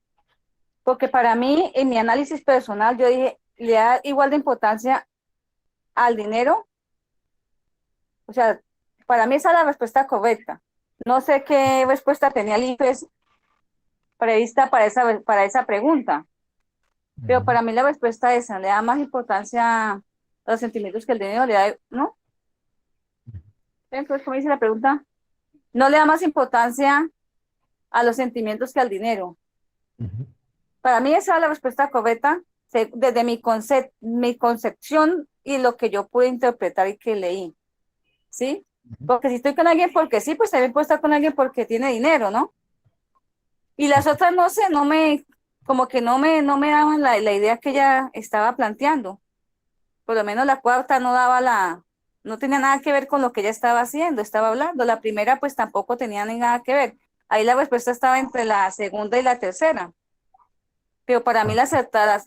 porque para mí, en mi análisis personal, yo dije, le da igual de importancia al dinero. O sea, para mí esa es la respuesta correcta. No sé qué respuesta tenía el IFES prevista para esa pregunta, pero para mí la respuesta es esa, le da más importancia a los sentimientos que el dinero le da, ¿no? Entonces, ¿cómo dice la pregunta? No le da más importancia a los sentimientos que al dinero. Para mí esa es la respuesta correcta, desde mi concepción y lo que yo pude interpretar y que leí, ¿sí? Porque si estoy con alguien porque sí, pues también puedo estar con alguien porque tiene dinero, ¿no? Y las otras, no sé, como que no me daban la idea que ella estaba planteando. Por lo menos la cuarta no tenía nada que ver con lo que ella estaba haciendo, estaba hablando. La primera, pues tampoco tenía ni nada que ver. Ahí la respuesta estaba entre la segunda y la tercera. Pero para mí la acertada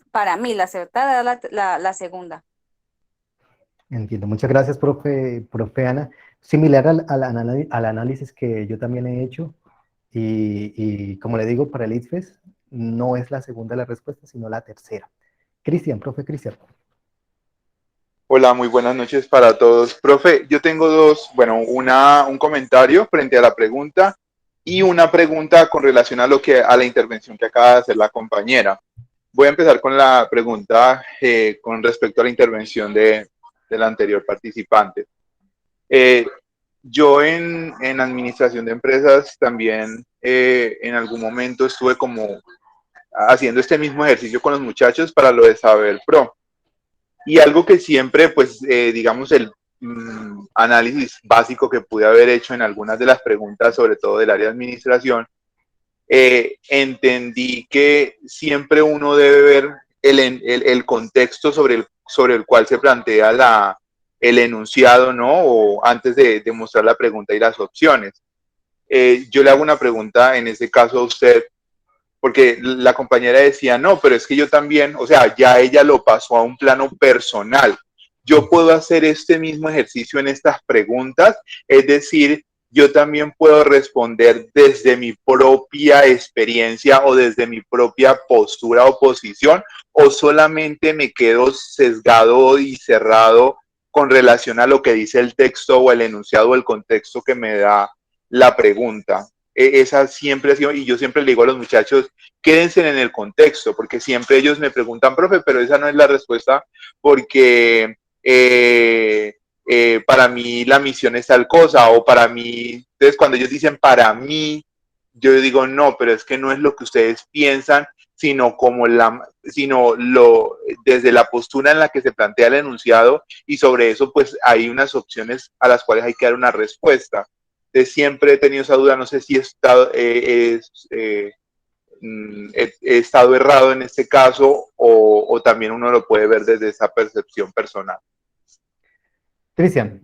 era la segunda. Entiendo. Muchas gracias, profe Ana. Similar al análisis que yo también he hecho, y como le digo, para el ITFES no es la segunda la respuesta, sino la tercera. Cristian, profe Cristian. Hola, muy buenas noches para todos. Profe, yo tengo un comentario frente a la pregunta y una pregunta con relación a la intervención que acaba de hacer la compañera. Voy a empezar con la pregunta con respecto a la intervención del anterior participante. Yo en administración de empresas también en algún momento estuve como haciendo este mismo ejercicio con los muchachos para lo de Saber Pro. Y algo que siempre, pues, digamos, el análisis básico que pude haber hecho en algunas de las preguntas, sobre todo del área de administración, entendí que siempre uno debe ver el contexto sobre el cual se plantea el enunciado, ¿no? O antes de mostrar la pregunta y las opciones. Yo le hago una pregunta, en este caso a usted, porque la compañera decía, no, pero es que yo también, o sea, ya ella lo pasó a un plano personal. Yo puedo hacer este mismo ejercicio en estas preguntas, es decir, yo también puedo responder desde mi propia experiencia o desde mi propia postura o posición, o solamente me quedo sesgado y cerrado con relación a lo que dice el texto o el enunciado o el contexto que me da la pregunta. esa siempre ha sido, y yo siempre le digo a los muchachos, quédense en el contexto, porque siempre ellos me preguntan, profe, pero esa no es la respuesta, porque para mí la misión es tal cosa, o para mí, entonces cuando ellos dicen para mí, yo digo, no, pero es que no es lo que ustedes piensan, sino desde la postura en la que se plantea el enunciado, y sobre eso pues hay unas opciones a las cuales hay que dar una respuesta. Entonces, siempre he tenido esa duda, no sé si he estado errado en este caso, o también uno lo puede ver desde esa percepción personal. Cristian,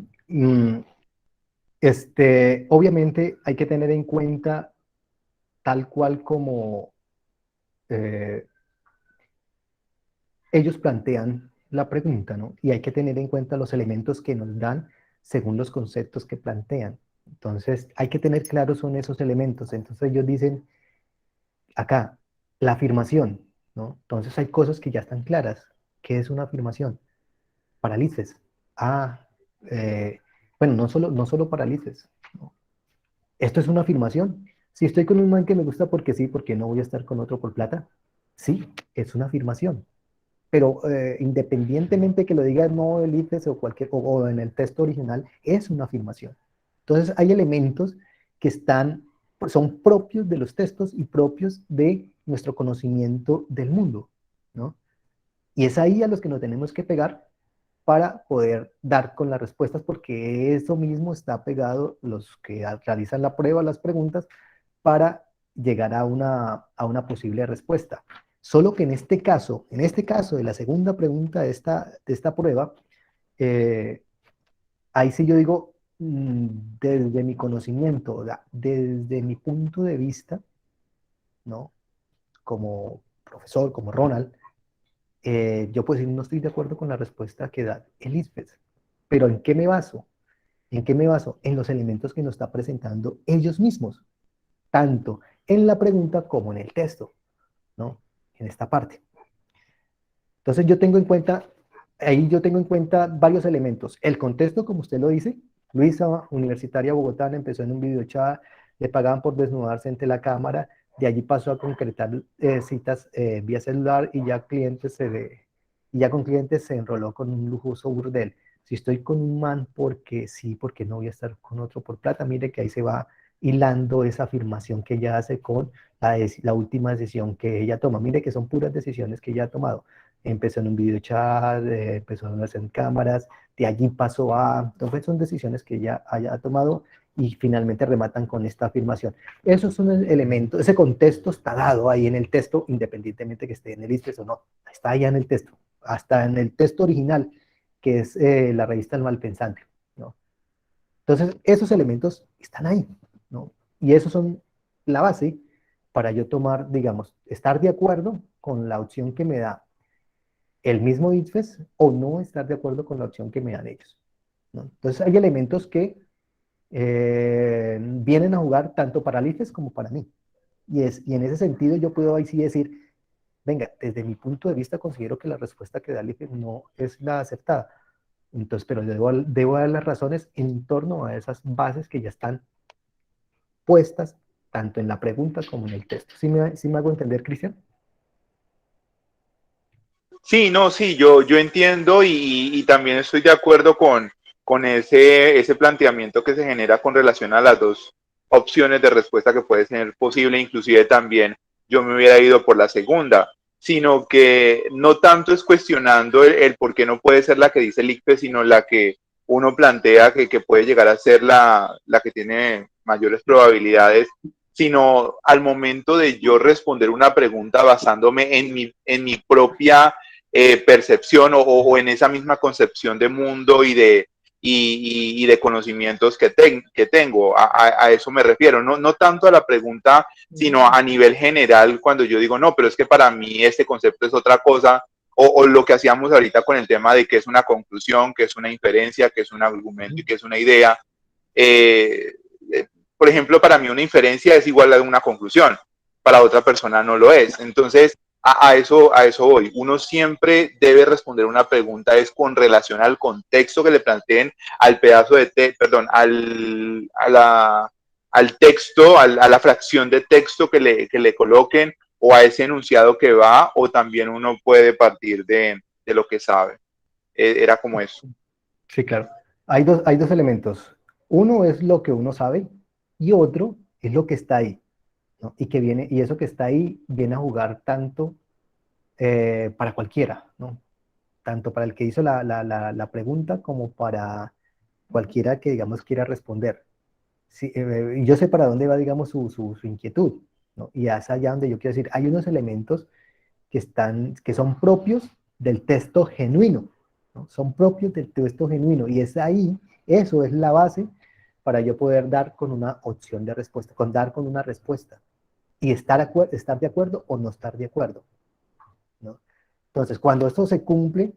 obviamente hay que tener en cuenta tal cual como ellos plantean la pregunta, ¿no? Y hay que tener en cuenta los elementos que nos dan según los conceptos que plantean. Entonces, hay que tener claros son esos elementos. Entonces, ellos dicen, acá, la afirmación, ¿no? Entonces, hay cosas que ya están claras. ¿Qué es una afirmación? Paralices. Bueno, no solo paralices, ¿no? Esto es una afirmación. Si estoy con un man que me gusta porque sí, porque no voy a estar con otro por plata, sí, es una afirmación. Pero independientemente que lo diga no el IFES o en el texto original, es una afirmación. Entonces hay elementos que son propios de los textos y propios de nuestro conocimiento del mundo, ¿no? Y es ahí a los que nos tenemos que pegar para poder dar con las respuestas, porque eso mismo está pegado los que realizan la prueba, las preguntas, para llegar a una posible respuesta. Solo que en este caso de la segunda pregunta de esta prueba, ahí sí yo digo, desde mi conocimiento, desde mi punto de vista, ¿no? Como profesor, como Ronald, yo puedo decir, no estoy de acuerdo con la respuesta que da el ISPES. Pero ¿en qué me baso? ¿En qué me baso? En los elementos que nos está presentando ellos mismos, tanto en la pregunta como en el texto, ¿no? En esta parte. Entonces ahí yo tengo en cuenta varios elementos. El contexto, como usted lo dice, Luisa, universitaria bogotana, empezó en un videochat, le pagaban por desnudarse ante la cámara, de allí pasó a concretar citas vía celular y ya con clientes se enroló con un lujoso burdel. Si estoy con un man porque sí, porque no voy a estar con otro por plata, mire que ahí se va hilando esa afirmación que ella hace con la última decisión que ella toma. Mire que son puras decisiones que ella ha tomado. Empezó en un video chat, empezó en hacer cámaras, de allí pasó a... Entonces son decisiones que ella haya tomado y finalmente rematan con esta afirmación. Esos son elementos, ese contexto está dado ahí en el texto, independientemente que esté en el ISPES o no, está allá en el texto, hasta en el texto original, que es la revista El Malpensante, ¿no? Entonces, esos elementos están ahí, ¿no? Y esos son la base para yo tomar, digamos, estar de acuerdo con la opción que me da el mismo ITFES o no estar de acuerdo con la opción que me dan ellos, ¿no? Entonces hay elementos que vienen a jugar tanto para el ITFES como para mí. Y en ese sentido yo puedo ahí sí decir, venga, desde mi punto de vista considero que la respuesta que da el ITFES no es la aceptada. Entonces, pero debo dar las razones en torno a esas bases que ya están puestas tanto en la pregunta como en el texto. ¿Sí me hago entender, Cristian? Sí, no, sí, yo entiendo y también estoy de acuerdo con ese planteamiento que se genera con relación a las dos opciones de respuesta que puede ser posible. Inclusive también yo me hubiera ido por la segunda, sino que no tanto es cuestionando el por qué no puede ser la que dice el ICPE, sino la que uno plantea que puede llegar a ser la que tiene mayores probabilidades, sino al momento de yo responder una pregunta basándome en mi propia percepción o en esa misma concepción de mundo y de conocimientos que tengo. A eso me refiero, no tanto a la pregunta, sino a nivel general, cuando yo digo, no, pero es que para mí este concepto es otra cosa, o lo que hacíamos ahorita con el tema de que es una conclusión, que es una inferencia, que es un argumento y que es una idea. Por ejemplo, para mí una inferencia es igual a una conclusión, para otra persona no lo es. Entonces, a eso voy. Uno siempre debe responder una pregunta es con relación al contexto que le planteen, al pedazo de perdón, al texto, a la fracción de texto que le coloquen o a ese enunciado que va, o también uno puede partir de lo que sabe. Era como eso. Sí, claro. Hay dos elementos. Uno es lo que uno sabe y otro es lo que está ahí, ¿no? Y eso que está ahí viene a jugar tanto para cualquiera, ¿no? Tanto para el que hizo la pregunta como para cualquiera que, digamos, quiera responder. Sí, y yo sé para dónde va, digamos, su inquietud, ¿no? Y es allá donde yo quiero decir, hay unos elementos que son propios del texto genuino, ¿no? Son propios del texto genuino, y es ahí, eso es la base para yo poder dar con una opción de respuesta, dar con una respuesta, y estar de acuerdo o no estar de acuerdo, ¿no? Entonces, cuando esto se cumple,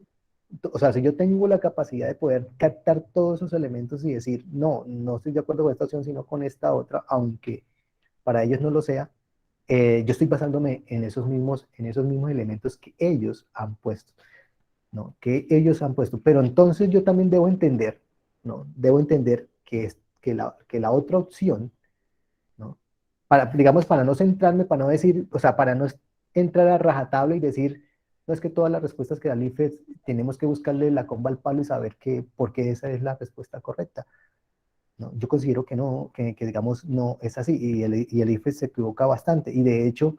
o sea, si yo tengo la capacidad de poder captar todos esos elementos y decir, no, no estoy de acuerdo con esta opción, sino con esta otra, aunque para ellos no lo sea, yo estoy basándome en esos mismos elementos que ellos han puesto, ¿no? Que ellos han puesto. Pero entonces yo también debo entender, ¿no? Debo entender que la otra opción, ¿no? Digamos, para no centrarme, para no decir, o sea, para no entrar a rajatabla y decir, no es que todas las respuestas que da el IFES tenemos que buscarle la comba al palo y saber por qué esa es la respuesta correcta. ¿No? Yo considero que no, que digamos no es así, y el IFES se equivoca bastante, y de hecho,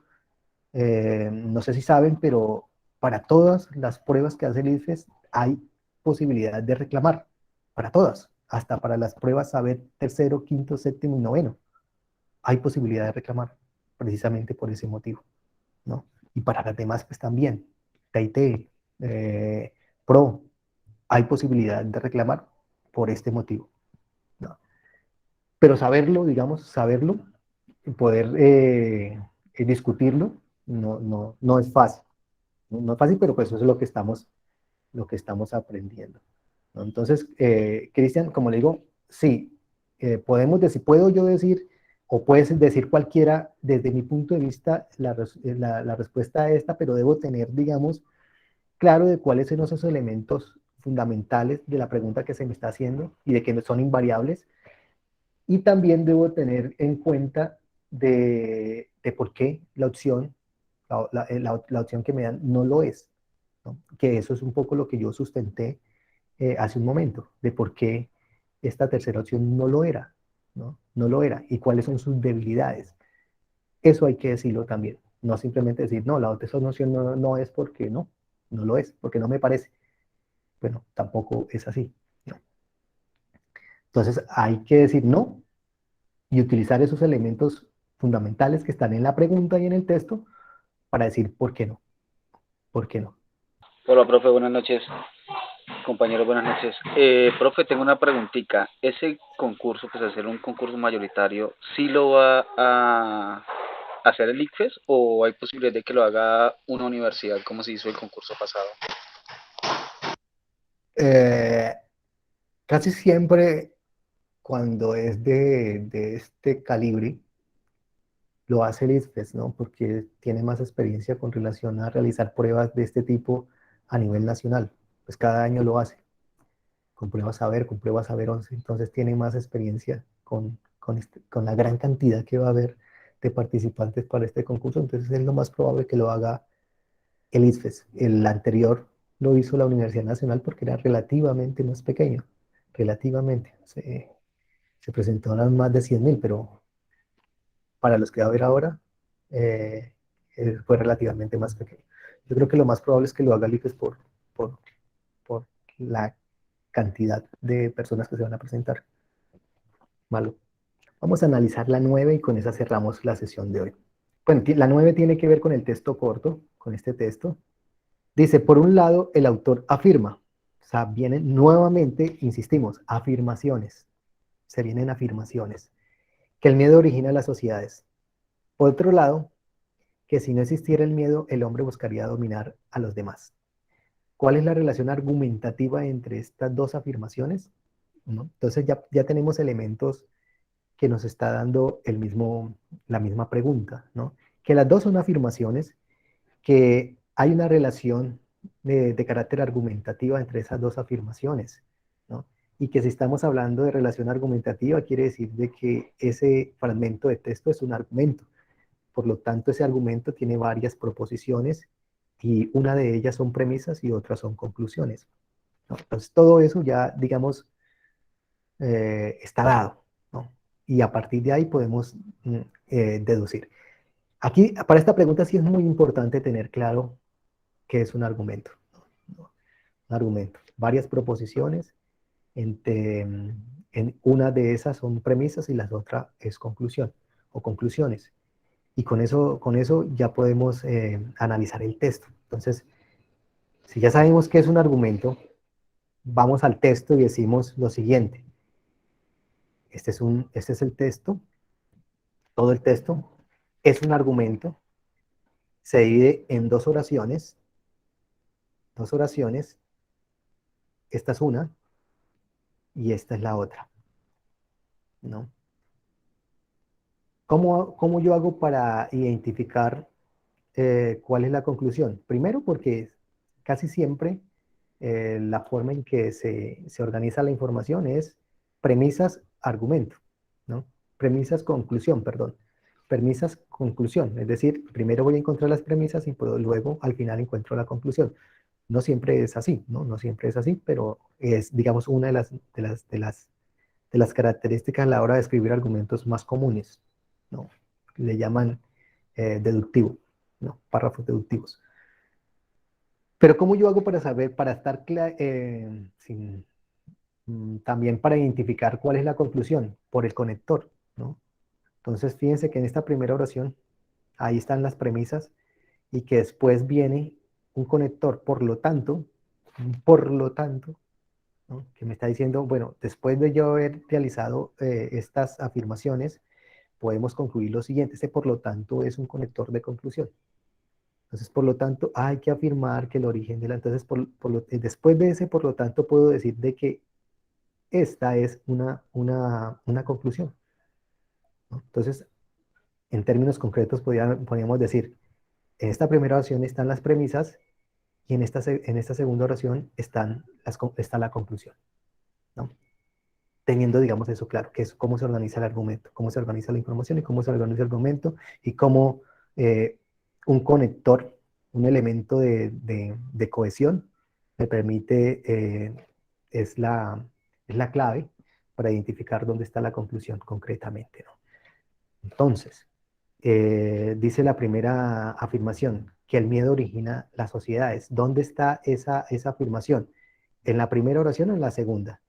no sé si saben, pero para todas las pruebas que hace el IFES hay posibilidad de reclamar, para todas, hasta para las pruebas saber tercero, quinto, séptimo y noveno, hay posibilidad de reclamar, precisamente por ese motivo, ¿no? Y para las demás, pues también, TIT, PRO, hay posibilidad de reclamar por este motivo, ¿no? Pero saberlo, digamos, saberlo, y poder discutirlo, no es fácil. No es fácil, pero pues eso es lo que estamos aprendiendo, ¿no? Entonces, Cristian, como le digo, sí, puedo yo decir, o puedes decir cualquiera, desde mi punto de vista, la respuesta a esta, pero debo tener, digamos, claro de cuáles son esos elementos fundamentales de la pregunta que se me está haciendo y de que no son invariables, y también debo tener en cuenta de por qué la opción, la opción que me dan no lo es, ¿no? Que eso es un poco lo que yo sustenté hace un momento, de por qué esta tercera opción no lo era, ¿no? No lo era, y cuáles son sus debilidades. Eso hay que decirlo también, no simplemente decir, no, la otra opción no es porque no lo es, porque no me parece. Bueno, tampoco es así, ¿no? Entonces hay que decir no y utilizar esos elementos fundamentales que están en la pregunta y en el texto para decir por qué no, por qué no. Hola, profe, buenas noches. Compañeros, buenas noches. Profe, tengo una preguntita. ¿Ese concurso, pues hacer un concurso mayoritario, sí lo va a hacer el ICFES o hay posibilidad de que lo haga una universidad como se hizo el concurso pasado? Eh, Casi siempre cuando es de este calibre, lo hace el ICFES, ¿no? Porque tiene más experiencia con relación a realizar pruebas de este tipo a nivel nacional. Pues cada año lo hace, con pruebas saber 11, entonces tiene más experiencia con la gran cantidad que va a haber de participantes para este concurso, entonces es lo más probable que lo haga el ICFES. El anterior lo hizo la Universidad Nacional porque era relativamente más pequeño, relativamente. Se presentaron más de 100.000, pero para los que va a haber ahora, eh, fue relativamente más pequeño. Yo creo que lo más probable es que lo haga el ICFES por, por la cantidad de personas que se van a presentar. Malo. Vamos a analizar la 9 y con esa cerramos la sesión de hoy. Bueno, la 9 tiene que ver con el texto corto, con este texto. Dice, por un lado, el autor afirma, o sea, vienen nuevamente, insistimos, afirmaciones, se vienen afirmaciones, que el miedo origina las sociedades. Por otro lado, que si no existiera el miedo, el hombre buscaría dominar a los demás. ¿Cuál es la relación argumentativa entre estas dos afirmaciones? ¿No? Entonces ya tenemos elementos que nos está dando la misma pregunta, ¿no? Que las dos son afirmaciones, que hay una relación de carácter argumentativa entre esas dos afirmaciones, ¿no? y que si estamos hablando de relación argumentativa, quiere decir de que ese fragmento de texto es un argumento. Por lo tanto, ese argumento tiene varias proposiciones y una de ellas son premisas y otras son conclusiones, ¿no? Entonces, todo eso ya, digamos, está dado, ¿no? Y a partir de ahí podemos deducir. Aquí, para esta pregunta sí es muy importante tener claro qué es un argumento, ¿no? Un argumento, varias proposiciones, en una de esas son premisas y la otra es conclusión o conclusiones. Y con eso ya podemos analizar el texto. Entonces, si ya sabemos qué es un argumento, vamos al texto y decimos lo siguiente. Este es el texto, todo el texto es un argumento, se divide en dos oraciones, esta es una y esta es la otra, ¿no? ¿Cómo yo hago para identificar cuál es la conclusión? Primero, porque casi siempre la forma en que se organiza la información es premisas, argumento, ¿no? Premisas, conclusión, perdón. Premisas, conclusión. Es decir, primero voy a encontrar las premisas y luego al final encuentro la conclusión. No siempre es así, ¿no? No siempre es así, pero es, digamos, una de las características a la hora de escribir argumentos más comunes, ¿no? Le llaman deductivo, ¿no? Párrafos deductivos. Pero ¿cómo yo hago para saber, para estar también para identificar cuál es la conclusión? Por el conector, ¿no? Entonces fíjense que en esta primera oración, ahí están las premisas y que después viene un conector, por lo tanto, ¿no? Que me está diciendo, bueno, después de yo haber realizado estas afirmaciones, podemos concluir lo siguiente. Este por lo tanto es un conector de conclusión. Entonces, por lo tanto, hay que afirmar que el origen de la... Entonces, después de ese, por lo tanto, puedo decir de que esta es una conclusión, ¿no? Entonces, en términos concretos, podríamos decir, en esta primera oración están las premisas y en esta segunda oración está la conclusión, ¿no? Teniendo, digamos, eso claro, que es cómo se organiza el argumento, cómo se organiza la información y cómo se organiza el argumento y cómo un conector, un elemento de cohesión me permite, es la clave para identificar dónde está la conclusión concretamente, ¿no? Entonces, dice la primera afirmación, que el miedo origina las sociedades. ¿Dónde está esa afirmación? ¿En la primera oración o en la segunda?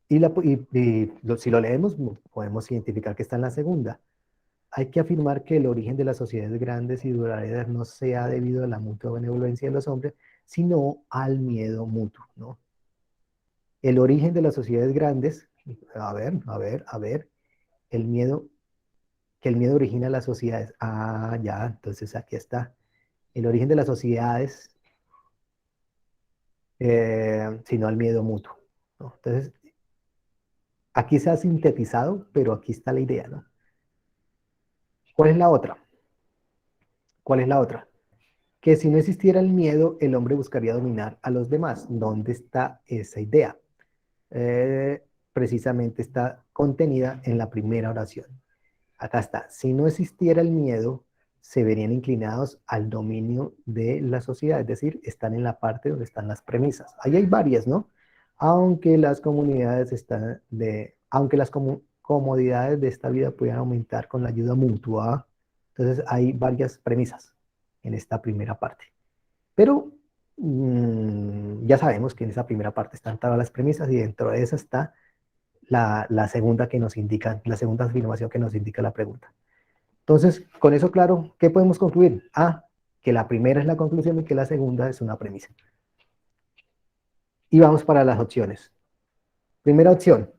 Si lo leemos, podemos identificar que está en la segunda. Hay que afirmar que el origen de las sociedades grandes y duraderas no sea debido a la mutua benevolencia de los hombres, sino al miedo mutuo, ¿no? El origen de las sociedades grandes, a ver, que el miedo origina las sociedades. Ah, ya, entonces aquí está. El origen de las sociedades, sino al miedo mutuo, ¿no? Entonces, aquí se ha sintetizado, pero aquí está la idea, ¿no? ¿Cuál es la otra? ¿Cuál es la otra? Que si no existiera el miedo, el hombre buscaría dominar a los demás. ¿Dónde está esa idea? Precisamente está contenida en la primera oración. Acá está. Si no existiera el miedo, se verían inclinados al dominio de la sociedad. Es decir, están en la parte donde están las premisas. Ahí hay varias, ¿no? Aunque las comodidades de esta vida puedan aumentar con la ayuda mutua. Entonces hay varias premisas en esta primera parte. Pero ya sabemos que en esa primera parte están todas las premisas y dentro de esa está la segunda que nos indica, la segunda afirmación que nos indica la pregunta. Entonces, con eso claro, ¿qué podemos concluir? Que la primera es la conclusión y que la segunda es una premisa. Y vamos para las opciones. Primera opción.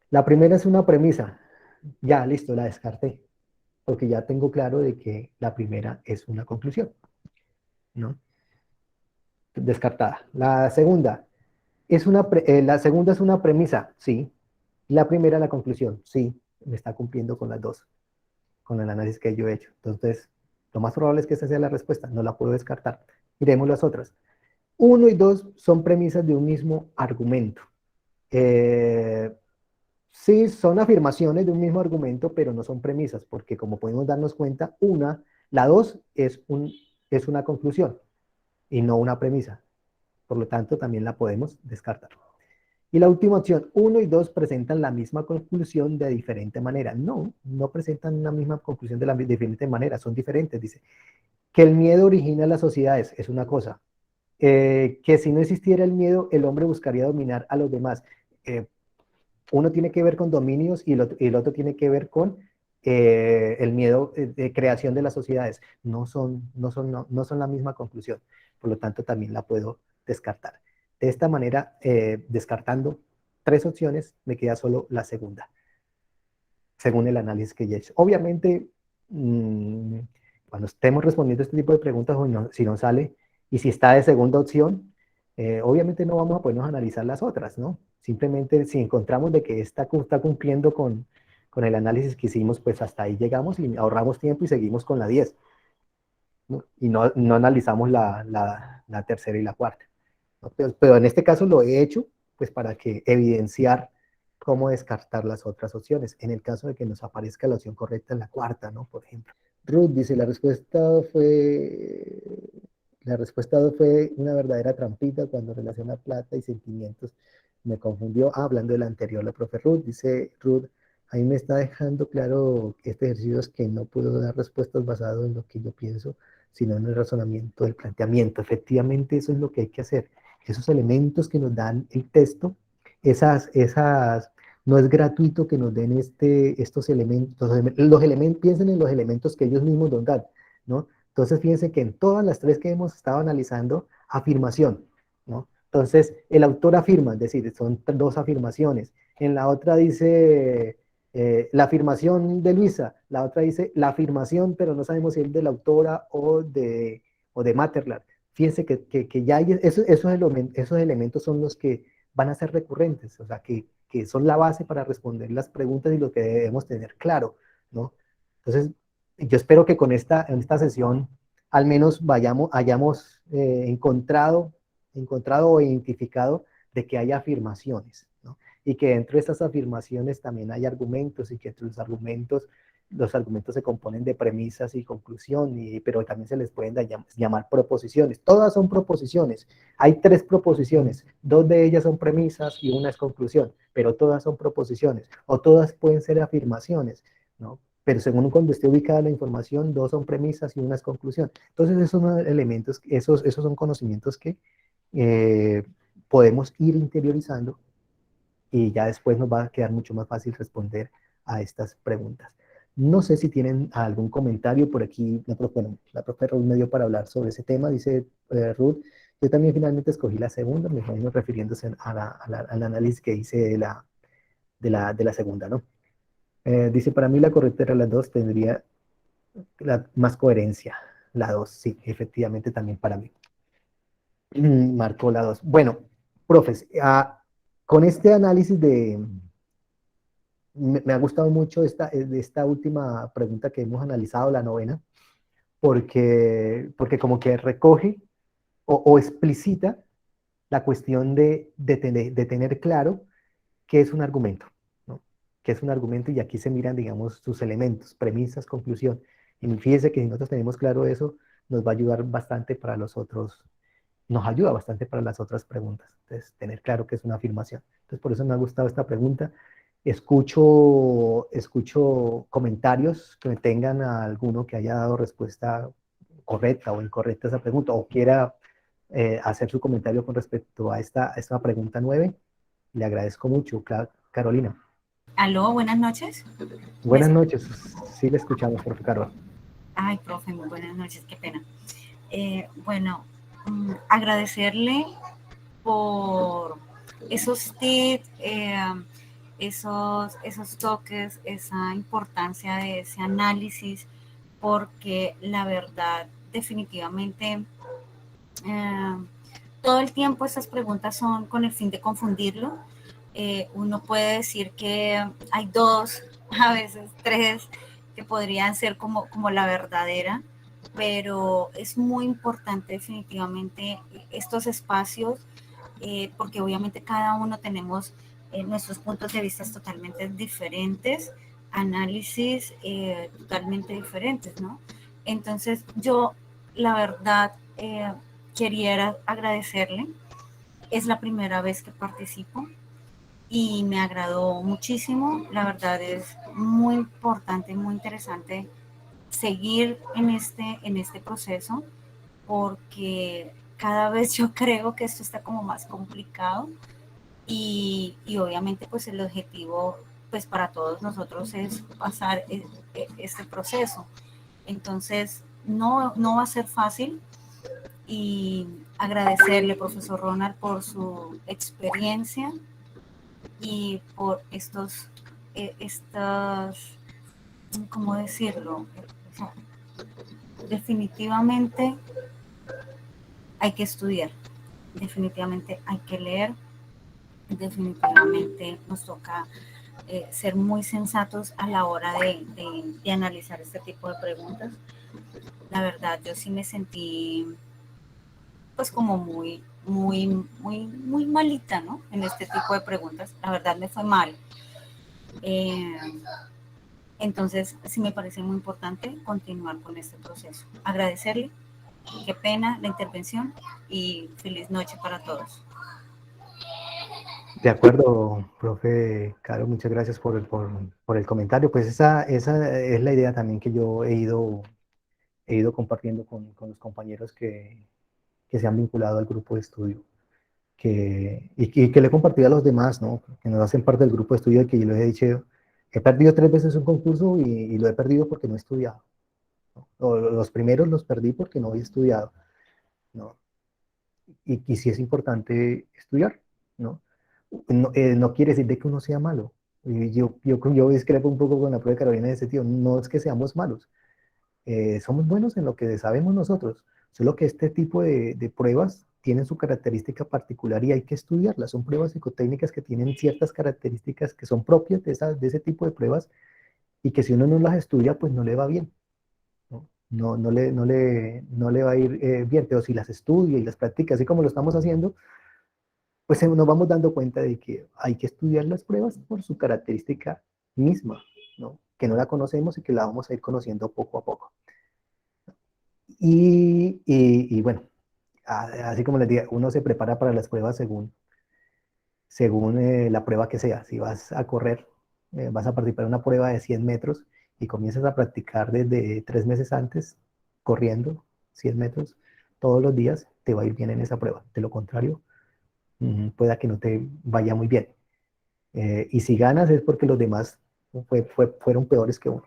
La primera es una premisa. Ya, listo, la descarté. Porque ya tengo claro de que la primera es una conclusión, ¿no? Descartada. La segunda es la segunda es una premisa, sí. La primera la conclusión, sí. Me está cumpliendo con las dos, con el análisis que yo he hecho. Entonces, lo más probable es que esa sea la respuesta. No la puedo descartar. Miremos las otras. 1 y 2 son premisas de un mismo argumento. Sí, son afirmaciones de un mismo argumento, pero no son premisas, porque como podemos darnos cuenta, la 2 es una conclusión y no una premisa. Por lo tanto, también la podemos descartar. Y la última opción, 1 y 2 presentan la misma conclusión de diferente manera. No, no presentan la misma conclusión de diferente manera, son diferentes. Dice que el miedo origina las sociedades, es una cosa. Que si no existiera el miedo, el hombre buscaría dominar a los demás. Uno tiene que ver con dominios y el otro tiene que ver con el miedo de creación de las sociedades. No son la misma conclusión. Por lo tanto, también la puedo descartar. De esta manera, descartando 3 opciones, me queda solo la segunda, según el análisis que ya he hecho. Obviamente, cuando estemos respondiendo este tipo de preguntas, o no, si no sale, y si está de segunda opción, obviamente no vamos a podernos analizar las otras, ¿no? Simplemente si encontramos de que esta está cumpliendo con el análisis que hicimos, pues hasta ahí llegamos y ahorramos tiempo y seguimos con la 10, ¿no? Y no analizamos la tercera y la cuarta, ¿no? Pero en este caso lo he hecho, pues para que evidenciar cómo descartar las otras opciones, en el caso de que nos aparezca la opción correcta en la cuarta, ¿no? Por ejemplo. Ruth dice, la respuesta fue una verdadera trampita cuando relaciona plata y sentimientos. Me confundió. Hablando de la anterior, la profe Ruth, dice Ruth, ahí me está dejando claro que este ejercicio es que no puedo dar respuestas basadas en lo que yo pienso, sino en el razonamiento del planteamiento. Efectivamente, eso es lo que hay que hacer. Esos elementos que nos dan el texto, no es gratuito que nos den estos elementos, piensen en los elementos que ellos mismos nos dan, ¿no? Entonces, fíjense que en todas las 3 que hemos estado analizando, afirmación, ¿no? Entonces, el autor afirma, es decir, son 2 afirmaciones. En la otra dice la afirmación de Luisa, la otra dice la afirmación, pero no sabemos si es de la autora o de Materlar. Fíjense que ya hay esos elementos son los que van a ser recurrentes, o sea, que son la base para responder las preguntas y lo que debemos tener claro, ¿no? Entonces, yo espero que en esta sesión al menos hayamos encontrado o identificado de que hay afirmaciones, ¿no? Y que dentro de estas afirmaciones también hay argumentos y que los argumentos se componen de premisas y conclusión, pero también se les pueden llamar proposiciones. Todas son proposiciones. Hay 3 proposiciones, 2 de ellas son premisas y una es conclusión, pero todas son proposiciones, o todas pueden ser afirmaciones, ¿no? Pero según cuando esté ubicada la información, 2 son premisas y una es conclusión. Entonces esos son elementos, esos son conocimientos que podemos ir interiorizando y ya después nos va a quedar mucho más fácil responder a estas preguntas. No sé si tienen algún comentario por aquí. La profe Ruth me dio para hablar sobre ese tema. Dice Ruth, yo también finalmente escogí la segunda, me imagino refiriéndose al análisis que hice de la segunda, ¿no? Dice, para mí la correcta era la 2, tendría más coherencia. La 2, sí, efectivamente también para mí. Marcó la 2. Bueno, profes, con este análisis me ha gustado mucho esta última pregunta que hemos analizado, la novena, porque como que recoge o explicita la cuestión de tener claro qué es un argumento, ¿no? Qué es un argumento, y aquí se miran, digamos, sus elementos, premisas, conclusión. Y fíjese que si nosotros tenemos claro eso, nos va a ayudar bastante para nos ayuda bastante para las otras preguntas. Entonces, tener claro que es una afirmación. Entonces, por eso me ha gustado esta pregunta. Escucho comentarios que me tengan a alguno que haya dado respuesta correcta o incorrecta a esa pregunta, o quiera hacer su comentario con respecto a esta pregunta 9. Le agradezco mucho, Carolina. Aló, buenas noches. Buenas noches. Sí, le escuchamos, profe Carol. Ay, profe, muy buenas noches, qué pena. Bueno, agradecerle por esos tips, esos toques, esa importancia de ese análisis, porque la verdad, definitivamente, todo el tiempo estas preguntas son con el fin de confundirlo. Uno puede decir que hay 2, a veces 3, que podrían ser como la verdadera, pero es muy importante definitivamente estos espacios, porque obviamente cada uno tenemos nuestros puntos de vista totalmente diferentes, análisis totalmente diferentes, ¿no? Entonces yo, la verdad, quería agradecerle. Es la primera vez que participo y me agradó muchísimo. La verdad es muy importante, muy interesante seguir en este proceso, porque cada vez yo creo que esto está como más complicado y obviamente pues el objetivo pues para todos nosotros es pasar este proceso. Entonces no va a ser fácil, y agradecerle, profesor Ronald, por su experiencia y por ¿cómo decirlo? O sea, definitivamente hay que estudiar, definitivamente hay que leer, definitivamente nos toca ser muy sensatos a la hora de analizar este tipo de preguntas. La verdad, yo sí me sentí pues como muy malita, ¿no? En este tipo de preguntas. La verdad me fue mal. Entonces, sí me parece muy importante continuar con este proceso. Agradecerle, qué pena la intervención y feliz noche para todos. De acuerdo, profe Caro, muchas gracias por el comentario. Pues esa es la idea también que yo he ido compartiendo con los compañeros que se han vinculado al grupo de estudio, y que le he compartido a los demás, ¿no? Que nos hacen parte del grupo de estudio, que yo les he dicho, he perdido 3 veces un concurso y lo he perdido porque no he estudiado, ¿no? Los primeros los perdí porque no había estudiado, ¿no? Y sí es importante estudiar, ¿no? No quiere decir de que uno sea malo. Y yo discrepo un poco con la prueba de Carolina en ese sentido. No es que seamos malos, somos buenos en lo que sabemos nosotros, solo que este tipo de pruebas tienen su característica particular y hay que estudiarlas. Son pruebas psicotécnicas que tienen ciertas características que son propias de ese tipo de pruebas, y que si uno no las estudia, pues no le va bien, ¿no? No le va a ir bien, pero si las estudia y las practica, así como lo estamos haciendo, pues nos vamos dando cuenta de que hay que estudiar las pruebas por su característica misma, ¿no? Que no la conocemos y que la vamos a ir conociendo poco a poco. Y bueno, así como les dije, uno se prepara para las pruebas según la prueba que sea. Si vas a correr, vas a participar en una prueba de 100 metros y comienzas a practicar desde 3 meses antes, corriendo 100 metros todos los días, te va a ir bien en esa prueba. De lo contrario, pueda que no te vaya muy bien. Y si ganas es porque los demás fueron peores que uno.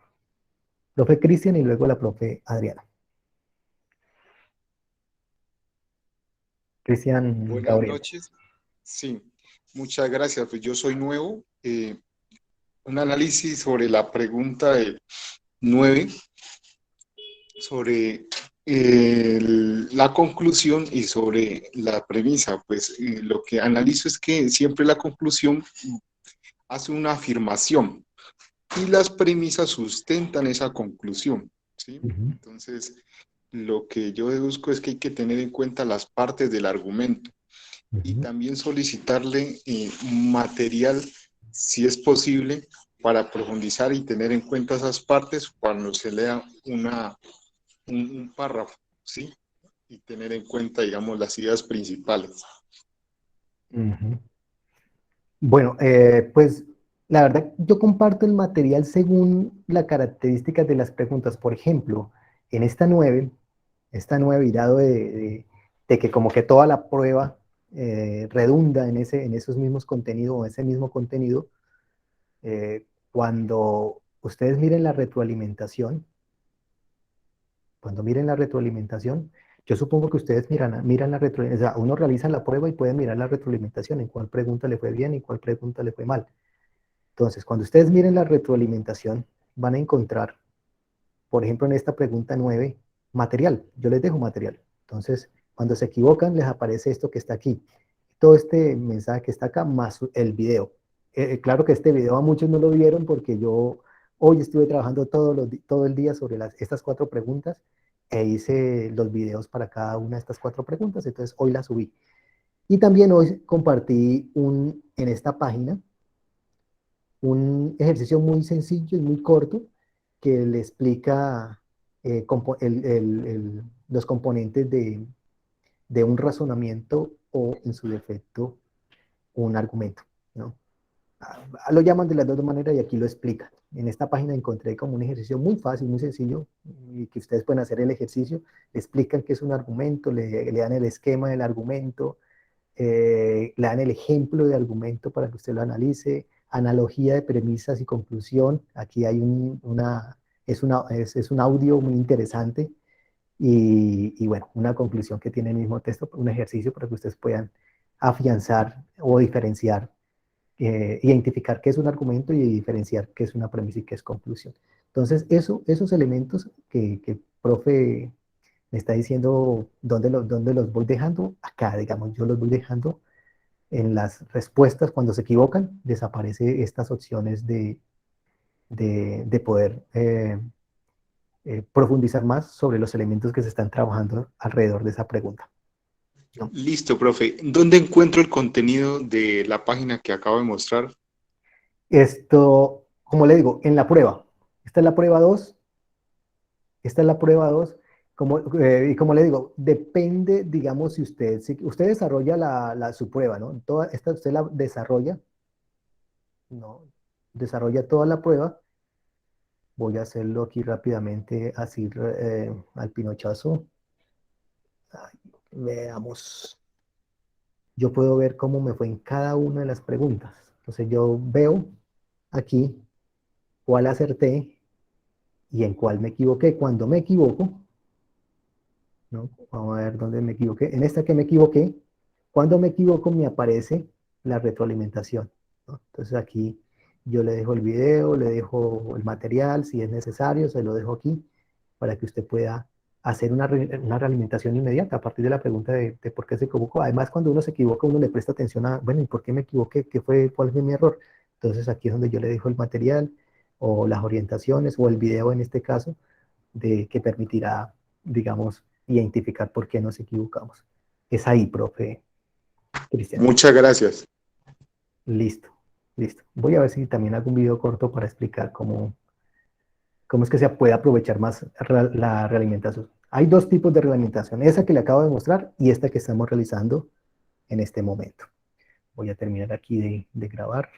Profe Cristian y luego la profe Adriana. Cristian Buenas Gabriel. noches. Sí, muchas gracias. Pues yo soy nuevo. Un análisis sobre la pregunta 9, sobre la conclusión y sobre la premisa. Pues lo que analizo es que siempre la conclusión hace una afirmación y las premisas sustentan esa conclusión, ¿sí? Entonces, lo que yo deduzco es que hay que tener en cuenta las partes del argumento y también solicitarle material, si es posible, para profundizar y tener en cuenta esas partes cuando se lea un párrafo, ¿sí? Y tener en cuenta, digamos, las ideas principales. Bueno, pues la verdad, yo comparto el material según las características de las preguntas. Por ejemplo, en esta 9, virado de que como que toda la prueba redunda en esos mismos contenidos o ese mismo contenido, cuando ustedes miren la retroalimentación, yo supongo que ustedes miran la retroalimentación, o sea, uno realiza la prueba y puede mirar la retroalimentación, en cuál pregunta le fue bien y cuál pregunta le fue mal. Entonces, cuando ustedes miren la retroalimentación, van a encontrar, por ejemplo, en esta pregunta 9, material. Yo les dejo material. Entonces, cuando se equivocan, les aparece esto que está aquí. Todo este mensaje que está acá, más el video. Claro que este video a muchos no lo vieron porque yo hoy estuve trabajando todo el día sobre estas 4 preguntas e hice los videos para cada una de estas 4 preguntas. Entonces, hoy las subí. Y también hoy compartí en esta página un ejercicio muy sencillo y muy corto que le explica los componentes de un razonamiento o, en su defecto, un argumento, ¿no? Lo llaman de las dos maneras y aquí lo explican. En esta página encontré como un ejercicio muy fácil, muy sencillo, y que ustedes pueden hacer el ejercicio, le explican qué es un argumento, le dan el esquema del argumento, le dan el ejemplo de argumento para que usted lo analice, analogía de premisas y conclusión. Aquí hay es un audio muy interesante y bueno, una conclusión que tiene el mismo texto, un ejercicio para que ustedes puedan afianzar o diferenciar, identificar qué es un argumento y diferenciar qué es una premisa y qué es conclusión. Entonces, esos elementos que profe me está diciendo dónde los voy dejando, acá, digamos, yo los voy dejando en las respuestas. Cuando se equivocan, desaparece estas opciones de poder profundizar más sobre los elementos que se están trabajando alrededor de esa pregunta, ¿no? Listo, profe. ¿Dónde encuentro el contenido de la página que acabo de mostrar? Esto, como le digo, en la prueba. Esta es la prueba 2. Esta es la prueba 2. Y como le digo, depende, digamos, si usted desarrolla su prueba, ¿no? Toda esta usted la desarrolla, ¿no? Desarrolla toda la prueba. Voy a hacerlo aquí rápidamente, así al pinochazo. Ay, veamos. Yo puedo ver cómo me fue en cada una de las preguntas. Entonces yo veo aquí cuál acerté y en cuál me equivoqué. Cuando me equivoco, ¿no? Vamos a ver dónde me equivoqué. En esta que me equivoqué, cuando me equivoco me aparece la retroalimentación, ¿no? Entonces aquí yo le dejo el video, le dejo el material, si es necesario, se lo dejo aquí para que usted pueda hacer una realimentación inmediata a partir de la pregunta de por qué se equivocó. Además, cuando uno se equivoca, uno le presta atención a, bueno, ¿y por qué me equivoqué? ¿Cuál fue mi error? Entonces aquí es donde yo le dejo el material o las orientaciones o el video en este caso que permitirá, digamos, identificar por qué nos equivocamos. Es ahí, profe Cristian. Muchas gracias. Listo, listo. Voy a ver si también hago un video corto para explicar cómo es que se puede aprovechar más la realimentación. Hay dos tipos de realimentación, esa que le acabo de mostrar y esta que estamos realizando en este momento. Voy a terminar aquí de grabar.